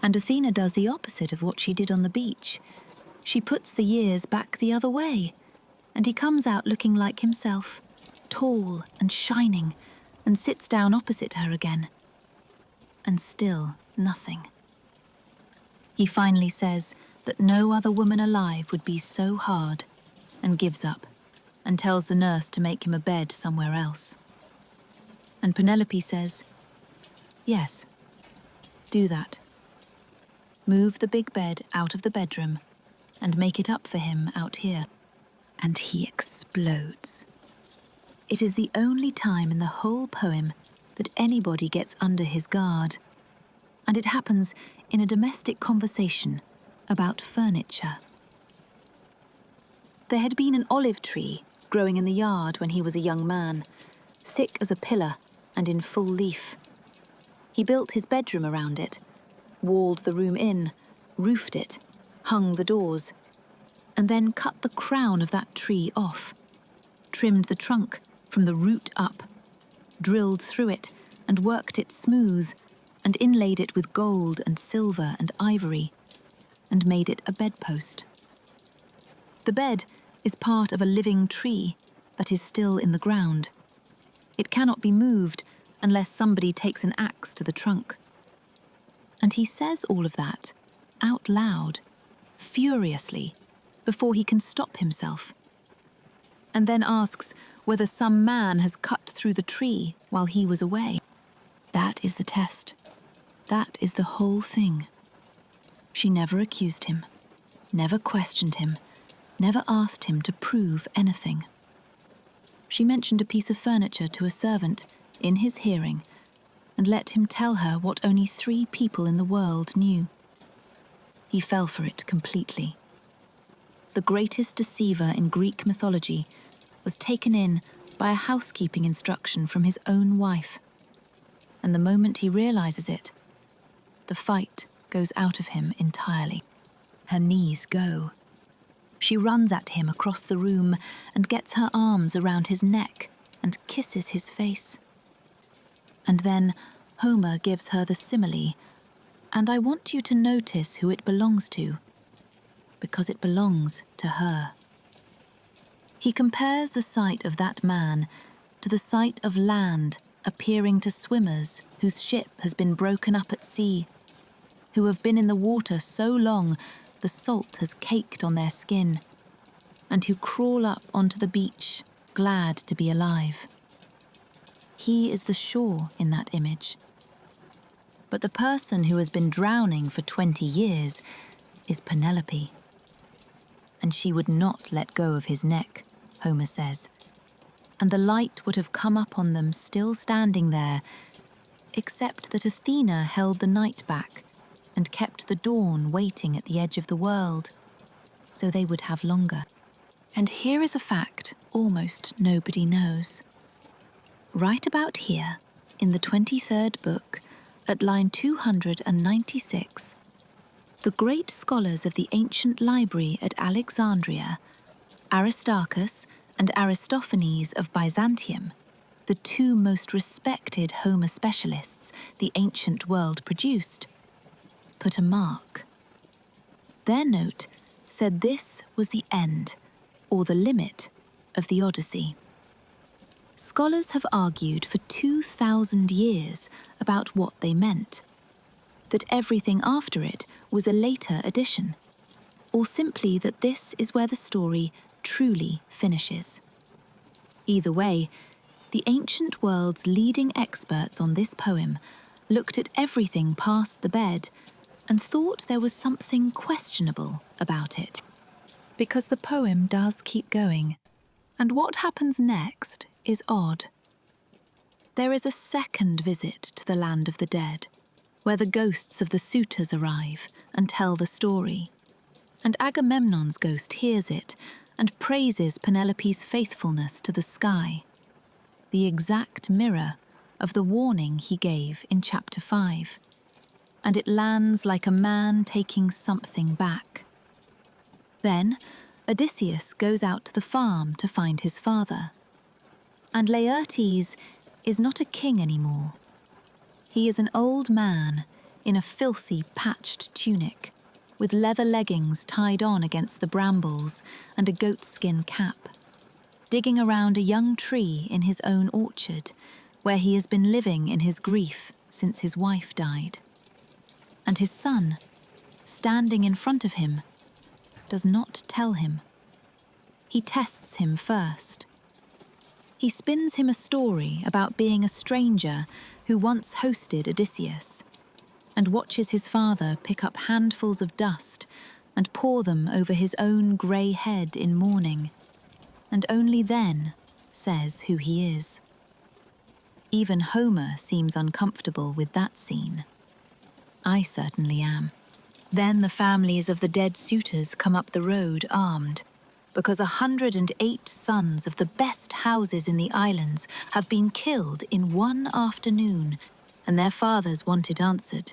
and Athena does the opposite of what she did on the beach. She puts the years back the other way, and he comes out looking like himself, tall and shining, and sits down opposite her again. And still nothing. He finally says that no other woman alive would be so hard, and gives up, and tells the nurse to make him a bed somewhere else. And Penelope says, "Yes, do that. Move the big bed out of the bedroom and make it up for him out here." And he explodes. It is the only time in the whole poem that anybody gets under his guard, and it happens in a domestic conversation about furniture. There had been an olive tree growing in the yard when he was a young man, thick as a pillar and in full leaf. He built his bedroom around it, walled the room in, roofed it, hung the doors, and then cut the crown of that tree off, trimmed the trunk from the root up, drilled through it and worked it smooth, and inlaid it with gold and silver and ivory, and made it a bedpost. The bed is part of a living tree that is still in the ground. It cannot be moved unless somebody takes an axe to the trunk. And he says all of that, out loud, furiously, before he can stop himself, and then asks whether some man has cut through the tree while he was away. That is the test. That is the whole thing. She never accused him, never questioned him, never asked him to prove anything. She mentioned a piece of furniture to a servant in his hearing and let him tell her what only 3 people in the world knew. He fell for it completely. The greatest deceiver in Greek mythology was taken in by a housekeeping instruction from his own wife. And the moment he realizes it, the fight goes out of him entirely. Her knees go. She runs at him across the room and gets her arms around his neck and kisses his face. And then Homer gives her the simile, and I want you to notice who it belongs to, because it belongs to her. He compares the sight of that man to the sight of land appearing to swimmers whose ship has been broken up at sea, who have been in the water so long the salt has caked on their skin, and who crawl up onto the beach, glad to be alive. He is the shore in that image. But the person who has been drowning for 20 years is Penelope. And she would not let go of his neck, Homer says, and the light would have come up on them still standing there, except that Athena held the night back and kept the dawn waiting at the edge of the world, so they would have longer. And here is a fact almost nobody knows. Right about here, in the 23rd book, at line 296, the great scholars of the ancient library at Alexandria, Aristarchus and Aristophanes of Byzantium, the 2 most respected Homer specialists the ancient world produced, put a mark. Their note said this was the end, or the limit, of the Odyssey. Scholars have argued for 2,000 years about what they meant, that everything after it was a later addition, or simply that this is where the story truly finishes. Either way, the ancient world's leading experts on this poem looked at everything past the bed and thought there was something questionable about it. Because the poem does keep going, and what happens next is odd. There is a second visit to the land of the dead, where the ghosts of the suitors arrive and tell the story, and Agamemnon's ghost hears it and praises Penelope's faithfulness to the sky, the exact mirror of the warning he gave in chapter 5, and it lands like a man taking something back. Then Odysseus goes out to the farm to find his father, and Laertes is not a king anymore. He is an old man in a filthy patched tunic, with leather leggings tied on against the brambles and a goatskin cap, digging around a young tree in his own orchard, where he has been living in his grief since his wife died. And his son, standing in front of him, does not tell him. He tests him first. He spins him a story about being a stranger who once hosted Odysseus, and watches his father pick up handfuls of dust and pour them over his own grey head in mourning, and only then says who he is. Even Homer seems uncomfortable with that scene. I certainly am. Then the families of the dead suitors come up the road armed, because 108 sons of the best houses in the islands have been killed in one afternoon, and their fathers want it answered.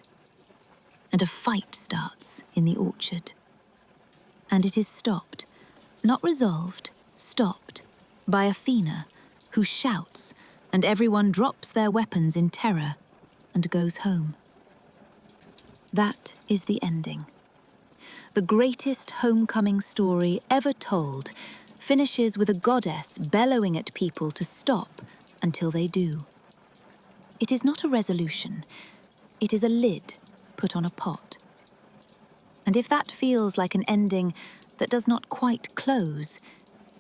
And a fight starts in the orchard. And it is stopped, not resolved, stopped, by Athena, who shouts, and everyone drops their weapons in terror and goes home. That is the ending. The greatest homecoming story ever told finishes with a goddess bellowing at people to stop until they do. It is not a resolution, it is a lid put on a pot. And if that feels like an ending that does not quite close,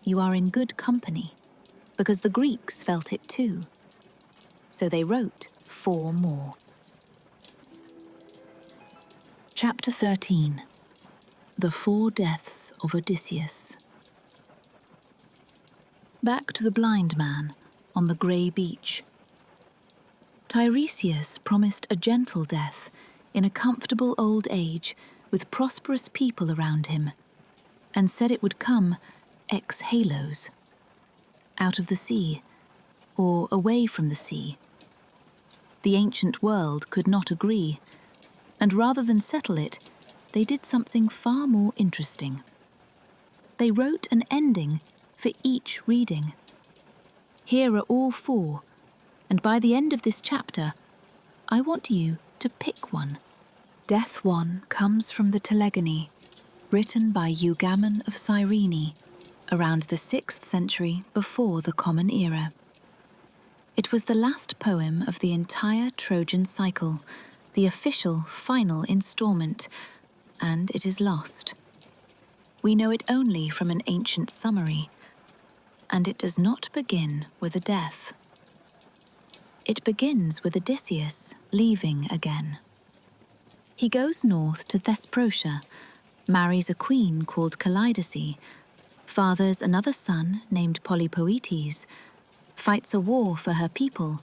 you are in good company, because the Greeks felt it too. So they wrote 4 more. Chapter 13. The 4 Deaths of Odysseus. Back to the blind man on the grey beach. Tiresias promised a gentle death in a comfortable old age with prosperous people around him, and said it would come ex halos, out of the sea, or away from the sea. The ancient world could not agree, and rather than settle it, they did something far more interesting. They wrote an ending for each reading. Here are all four, and by the end of this chapter, I want you to pick one. Death 1 comes from the Telegony, written by Eugamon of Cyrene, around the 6th century before the Common Era. It was the last poem of the entire Trojan cycle, the official final installment, and it is lost. We know it only from an ancient summary, and it does not begin with a death. It begins with Odysseus leaving again. He goes north to Thesprotia, marries a queen called Calypso, fathers another son named Polypoetes, fights a war for her people,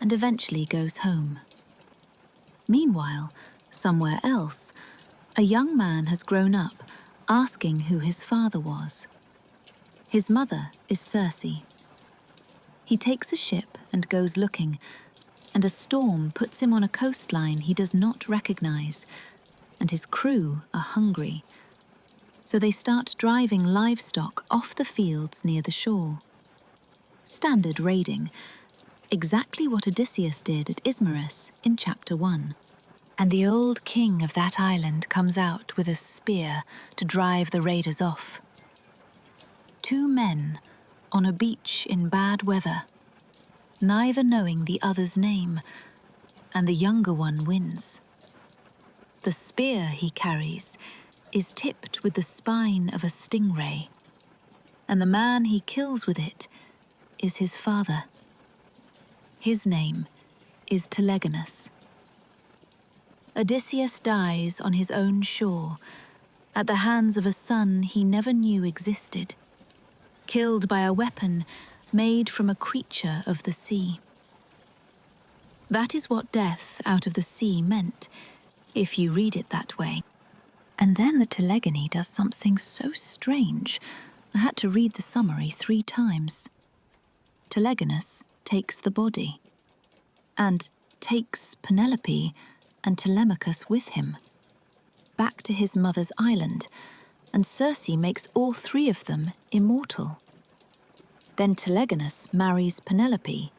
and eventually goes home. Meanwhile, somewhere else, a young man has grown up asking who his father was. His mother is Circe. He takes a ship and goes looking, and a storm puts him on a coastline he does not recognize, and his crew are hungry. So they start driving livestock off the fields near the shore. Standard raiding, exactly what Odysseus did at Ismarus in chapter 1. And the old king of that island comes out with a spear to drive the raiders off. 2 men on a beach in bad weather, neither knowing the other's name, and the younger one wins. The spear he carries is tipped with the spine of a stingray, and the man he kills with it is his father. His name is Telegonus. Odysseus dies on his own shore, at the hands of a son he never knew existed, killed by a weapon made from a creature of the sea. That is what death out of the sea meant, if you read it that way. And then the Telegony does something so strange, I had to read the summary 3 times. Telegonus takes the body, and takes Penelope and Telemachus with him, back to his mother's island, and Circe makes all 3 of them immortal. Then Telegonus marries Penelope,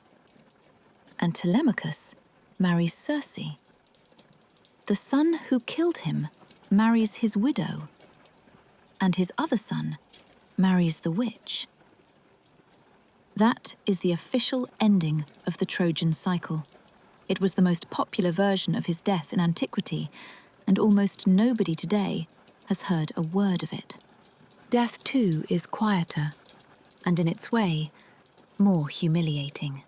and Telemachus marries Circe. The son who killed him marries his widow, and his other son marries the witch. That is the official ending of the Trojan cycle. It was the most popular version of his death in antiquity, and almost nobody today has heard a word of it. Death 2 is quieter, and in its way, more humiliating.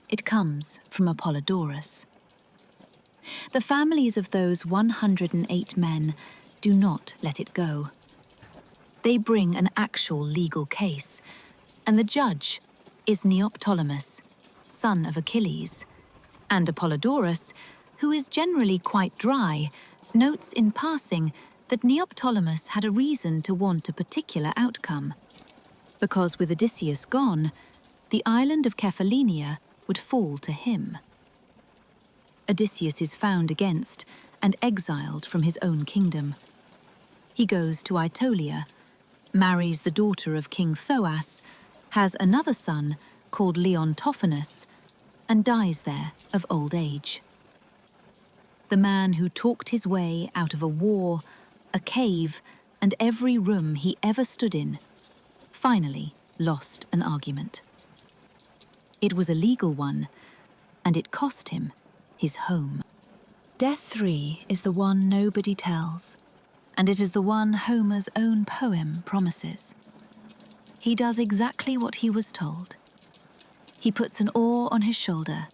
It comes from Apollodorus. The families of those 108 men do not let it go. They bring an actual legal case, and the judge is Neoptolemus, son of Achilles, and Apollodorus, who is generally quite dry, notes in passing that Neoptolemus had a reason to want a particular outcome, because with Odysseus gone, the island of Cephallenia would fall to him. Odysseus is found against and exiled from his own kingdom. He goes to Aetolia, marries the daughter of King Thoas, has another son called Leontophanes, and dies there of old age. The man who talked his way out of a war, a cave, and every room he ever stood in, finally lost an argument. It was a legal one, and it cost him his home. Death 3 is the one nobody tells, and it is the one Homer's own poem promises. He does exactly what he was told. He puts an oar on his shoulder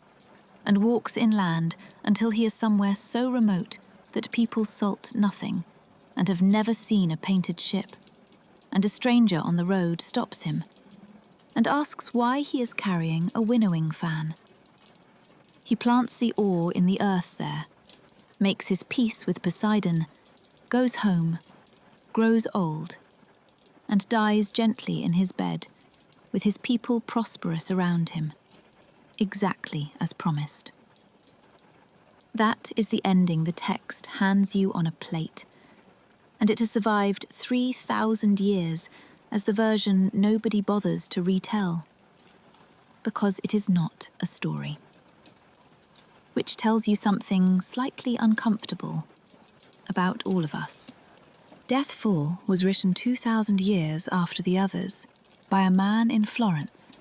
and walks inland until he is somewhere so remote that people salt nothing and have never seen a painted ship, and a stranger on the road stops him. and asks why he is carrying a winnowing fan. He plants the ore in the earth there, makes his peace with Poseidon, goes home, grows old, and dies gently in his bed, with his people prosperous around him, exactly as promised. That is the ending the text hands you on a plate, and it has survived 3,000 years as the version nobody bothers to retell, because it is not a story. Which tells you something slightly uncomfortable about all of us. Death 4 was written 2,000 years after the others by a man in Florence.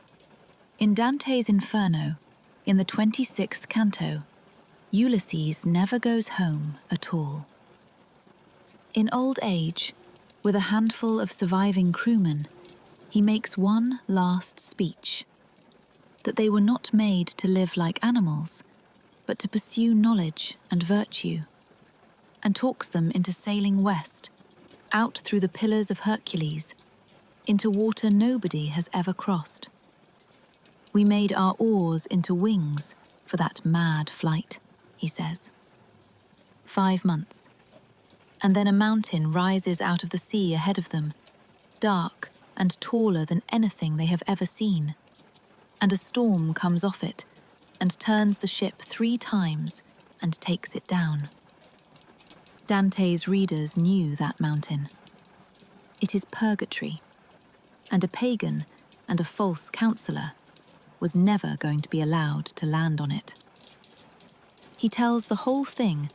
In Dante's Inferno, in the 26th canto, Ulysses never goes home at all. In old age, with a handful of surviving crewmen, he makes one last speech, that they were not made to live like animals, but to pursue knowledge and virtue, and talks them into sailing west, out through the Pillars of Hercules, into water nobody has ever crossed. We made our oars into wings for that mad flight, he says. 5 months, and then a mountain rises out of the sea ahead of them, dark and taller than anything they have ever seen, and a storm comes off it and turns the ship 3 times and takes it down. Dante's readers knew that mountain. It is purgatory, and a pagan and a false counselor was never going to be allowed to land on it. He tells the whole thing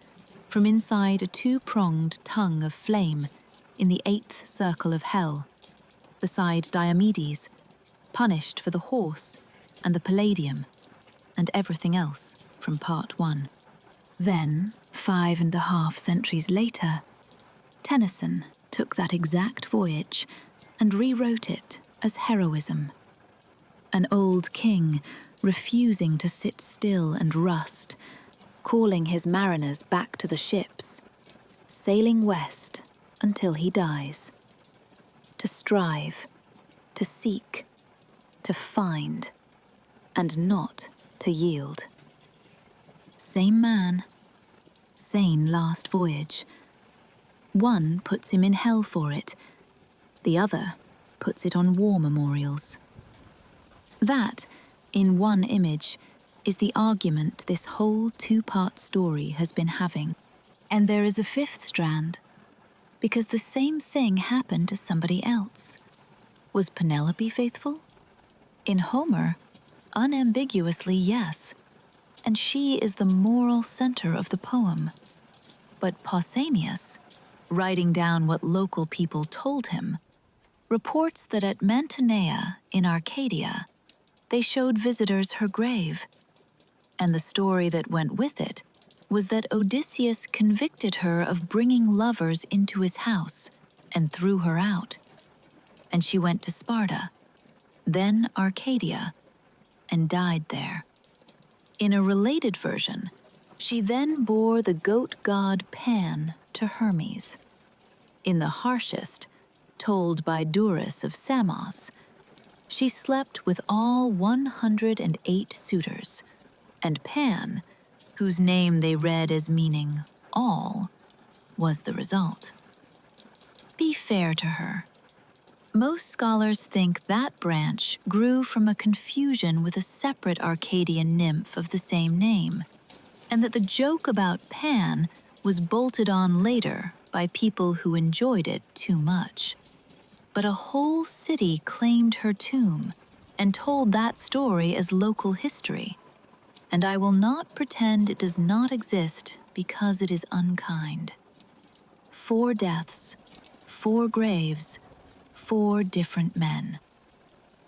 from inside a 2-pronged tongue of flame in the 8th circle of hell, beside Diomedes, punished for the horse and the palladium and everything else from part 1. Then, 5.5 centuries later, Tennyson took that exact voyage and rewrote it as heroism. An old king refusing to sit still and rust, calling his mariners back to the ships, sailing west until he dies. To strive, to seek, to find, and not to yield. Same man, same last voyage. One puts him in hell for it, the other puts it on war memorials. That, in one image, is the argument this whole 2-part story has been having. And there is a 5th strand, because the same thing happened to somebody else. Was Penelope faithful? In Homer, unambiguously yes, and she is the moral center of the poem. But Pausanias, writing down what local people told him, reports that at Mantinea in Arcadia, they showed visitors her grave, and the story that went with it was that Odysseus convicted her of bringing lovers into his house and threw her out, and she went to Sparta, then Arcadia, and died there. In a related version, she then bore the goat god Pan to Hermes. In the harshest, told by Duris of Samos, she slept with all 108 suitors, and Pan, whose name they read as meaning all, was the result. Be fair to her. Most scholars think that branch grew from a confusion with a separate Arcadian nymph of the same name, and that the joke about Pan was bolted on later by people who enjoyed it too much. But a whole city claimed her tomb and told that story as local history, and I will not pretend it does not exist because it is unkind. 4 deaths, 4 graves, 4 different men.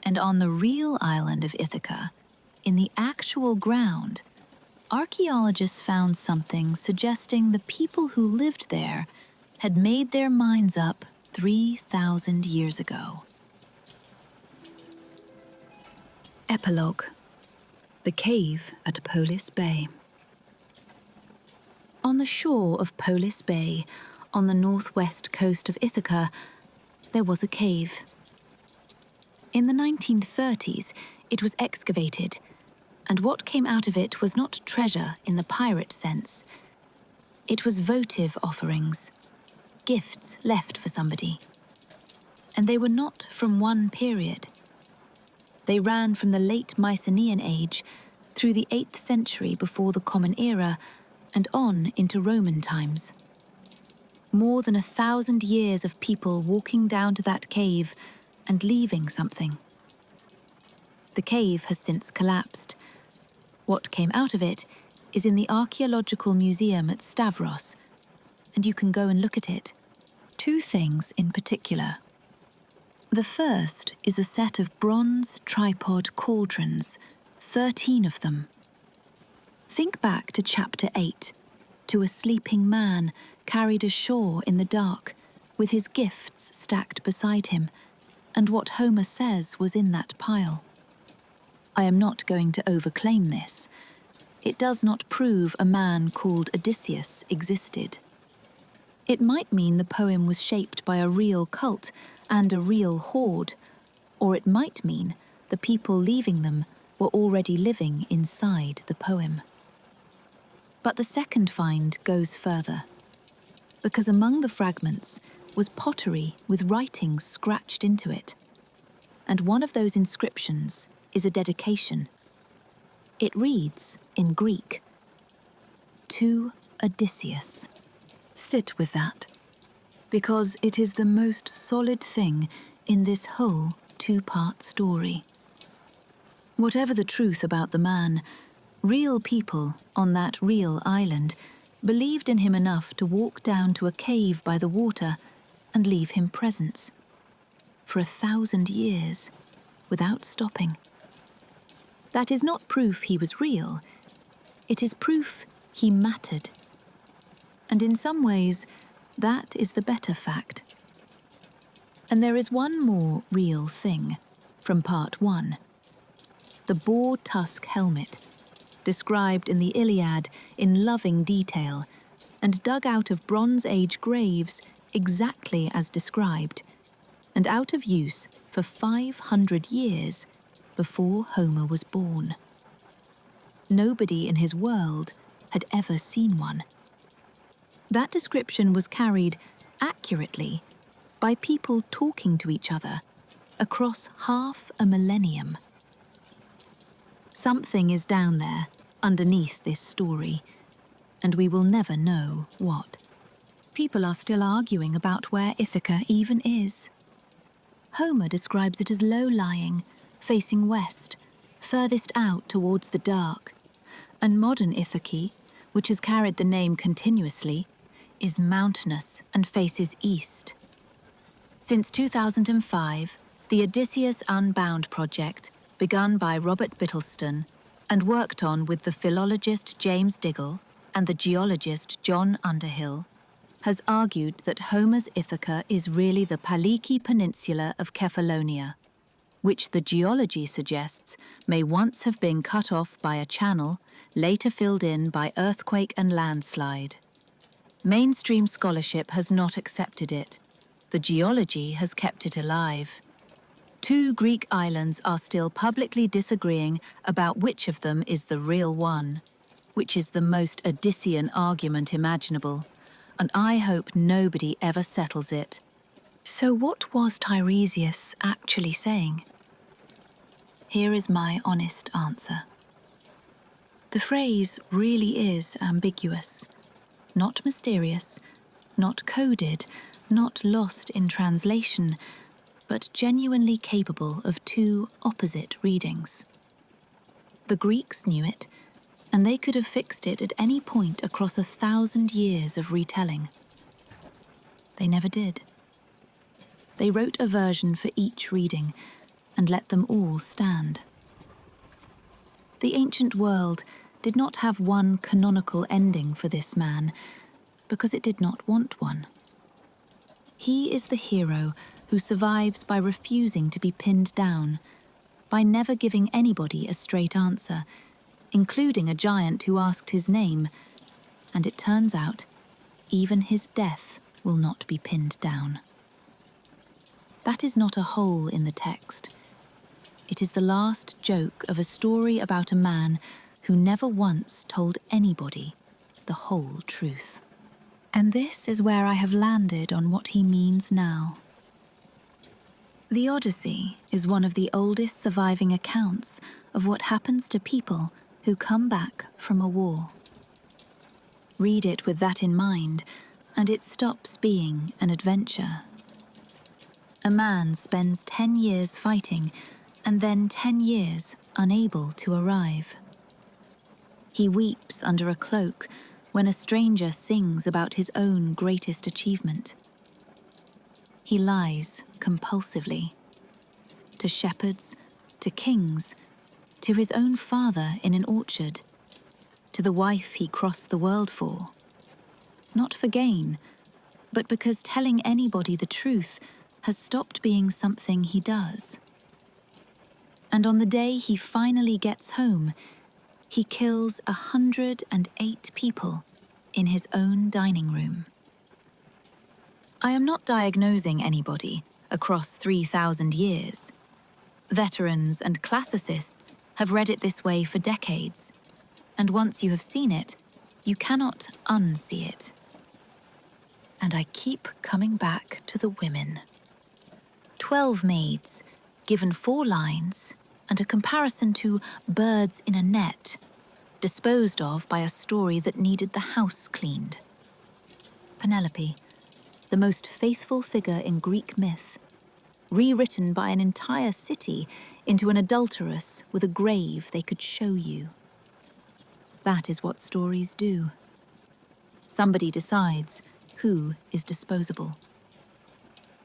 And on the real island of Ithaca, in the actual ground, archaeologists found something suggesting the people who lived there had made their minds up 3,000 years ago. Epilogue. The cave at Polis Bay. On the shore of Polis Bay, on the northwest coast of Ithaca, there was a cave. In the 1930s, it was excavated, and what came out of it was not treasure in the pirate sense. It was votive offerings, gifts left for somebody. And they were not from one period. They ran from the late Mycenaean age through the 8th century before the Common Era and on into Roman times. More than 1,000 years of people walking down to that cave and leaving something. The cave has since collapsed. What came out of it is in the Archaeological Museum at Stavros, and you can go and look at it. 2 things in particular. The first is a set of bronze tripod cauldrons, 13 of them. Think back to chapter 8, to a sleeping man carried ashore in the dark, with his gifts stacked beside him, and what Homer says was in that pile. I am not going to overclaim this. It does not prove a man called Odysseus existed. It might mean the poem was shaped by a real cult and a real horde, or it might mean the people leaving them were already living inside the poem. But the second find goes further, because among the fragments was pottery with writings scratched into it, and one of those inscriptions is a dedication. It reads, in Greek, "To Odysseus." Sit with that, because it is the most solid thing in this whole 2-part story. Whatever the truth about the man, real people on that real island believed in him enough to walk down to a cave by the water and leave him presents. For 1,000 years, without stopping. That is not proof he was real. It is proof he mattered. And in some ways, that is the better fact. And there is one more real thing from part 1. The boar tusk helmet, described in the Iliad in loving detail, and dug out of Bronze Age graves exactly as described, and out of use for 500 years before Homer was born. Nobody in his world had ever seen one. That description was carried accurately by people talking to each other across half a millennium. Something is down there underneath this story, and we will never know what. People are still arguing about where Ithaca even is. Homer describes it as low-lying, facing west, furthest out towards the dark, and modern Ithaca, which has carried the name continuously, is mountainous and faces east. Since 2005, the Odysseus Unbound project, begun by Robert Bittleston and worked on with the philologist James Diggle and the geologist John Underhill, has argued that Homer's Ithaca is really the Paliki Peninsula of Kephallonia, which the geology suggests may once have been cut off by a channel, later filled in by earthquake and landslide. Mainstream scholarship has not accepted it. The geology has kept it alive. 2 Greek islands are still publicly disagreeing about which of them is the real one, which is the most Odyssean argument imaginable, and I hope nobody ever settles it. So what was Tiresias actually saying? Here is my honest answer. The phrase really is ambiguous, not mysterious, not coded, not lost in translation, but genuinely capable of 2 opposite readings. The Greeks knew it, and they could have fixed it at any point across 1,000 years of retelling. They never did. They wrote a version for each reading and let them all stand. The ancient world did not have one canonical ending for this man, because it did not want one. He is the hero who survives by refusing to be pinned down, by never giving anybody a straight answer, including a giant who asked his name, and it turns out even his death will not be pinned down. That is not a hole in the text. It is the last joke of a story about a man who never once told anybody the whole truth. And this is where I have landed on what he means now. The Odyssey is one of the oldest surviving accounts of what happens to people who come back from a war. Read it with that in mind, and it stops being an adventure. A man spends 10 years fighting, and then 10 years unable to arrive. He weeps under a cloak when a stranger sings about his own greatest achievement. He lies compulsively, to shepherds, to kings, to his own father in an orchard, to the wife he crossed the world for. Not for gain, but because telling anybody the truth has stopped being something he does. And on the day he finally gets home, he kills 108 people in his own dining room. I am not diagnosing anybody across 3,000 years. Veterans and classicists have read it this way for decades, and once you have seen it, you cannot unsee it. And I keep coming back to the women. 12 maids, given 4 lines and a comparison to birds in a net, disposed of by a story that needed the house cleaned. Penelope, the most faithful figure in Greek myth, rewritten by an entire city into an adulteress with a grave they could show you. That is what stories do. Somebody decides who is disposable.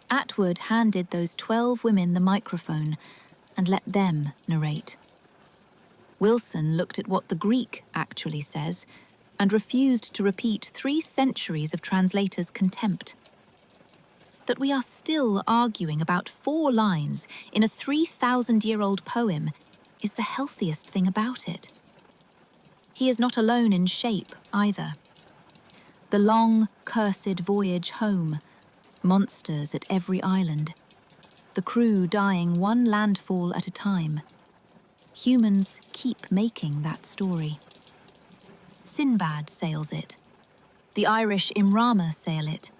Atwood handed those 12 women the microphone and let them narrate. Wilson looked at what the Greek actually says and refused to repeat 3 centuries of translators' contempt. That we are still arguing about 4 lines in a 3,000-year-old poem is the healthiest thing about it. He is not alone in shape, either. The long, cursed voyage home, monsters at every island, the crew dying one landfall at a time. Humans keep making that story. Sinbad sails it. The Irish Imrama sail it.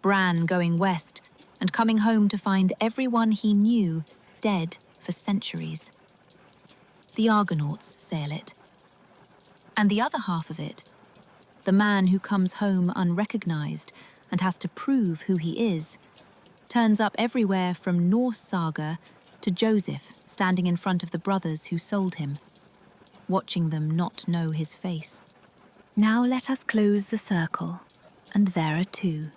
Bran going west and coming home to find everyone he knew dead for centuries. The Argonauts sail it. And the other half of it, the man who comes home unrecognized and has to prove who he is, turns up everywhere from Norse saga to Joseph standing in front of the brothers who sold him, watching them not know his face. Now let us close the circle, and there are 2.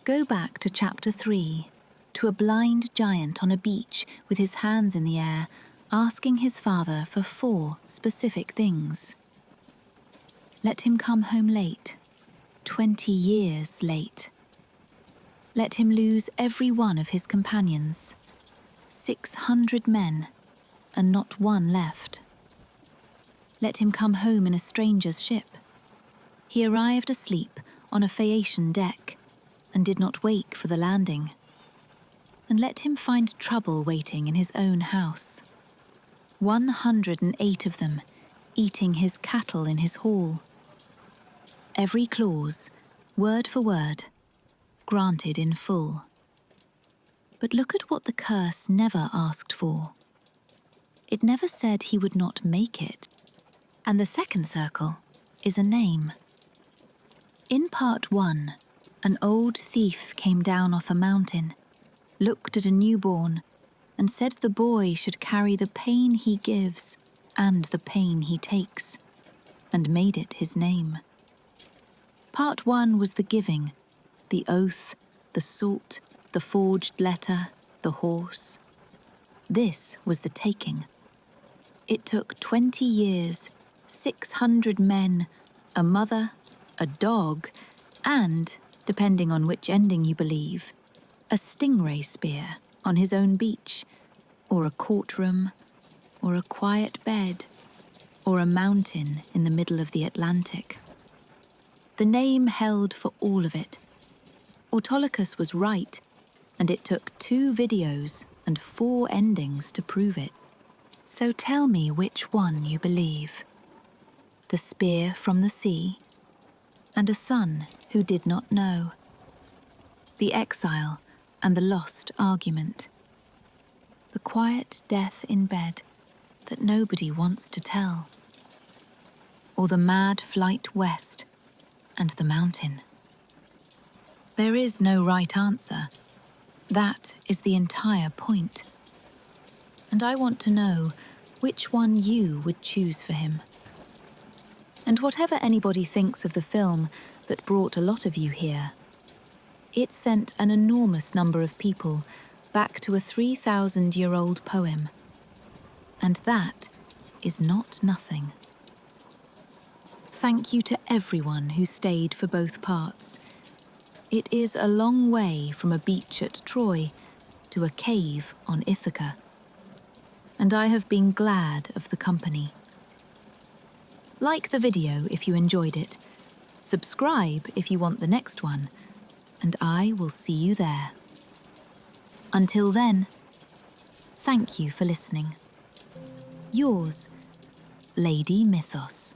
Go back to chapter 3, to a blind giant on a beach with his hands in the air, asking his father for 4 specific things. Let him come home late, 20 years late. Let him lose every one of his companions, 600 men, and not one left. Let him come home in a stranger's ship. He arrived asleep on a Phaeacian deck and did not wake for the landing. And let him find trouble waiting in his own house. 108 of them, eating his cattle in his hall. Every clause, word for word, granted in full. But look at what the curse never asked for. It never said he would not make it. And the second circle is a name. In part 1, an old thief came down off a mountain, looked at a newborn, and said the boy should carry the pain he gives and the pain he takes, and made it his name. Part 1 was the giving, the oath, the salt, the forged letter, the horse. This was the taking. It took 20 years, 600 men, a mother, a dog, and, depending on which ending you believe, a stingray spear on his own beach, or a courtroom, or a quiet bed, or a mountain in the middle of the Atlantic. The name held for all of it. Autolycus was right, and it took 2 videos and 4 endings to prove it. So tell me which one you believe. The spear from the sea, and a son who did not know. The exile and the lost argument. The quiet death in bed that nobody wants to tell. Or the mad flight west and the mountain. There is no right answer. That is the entire point. And I want to know which one you would choose for him. And whatever anybody thinks of the film that brought a lot of you here, it sent an enormous number of people back to a 3,000-year-old poem. And that is not nothing. Thank you to everyone who stayed for both parts. It is a long way from a beach at Troy to a cave on Ithaca. And I have been glad of the company. Like the video if you enjoyed it. Subscribe if you want the next one. And I will see you there. Until then, thank you for listening. Yours, Lady Mythos.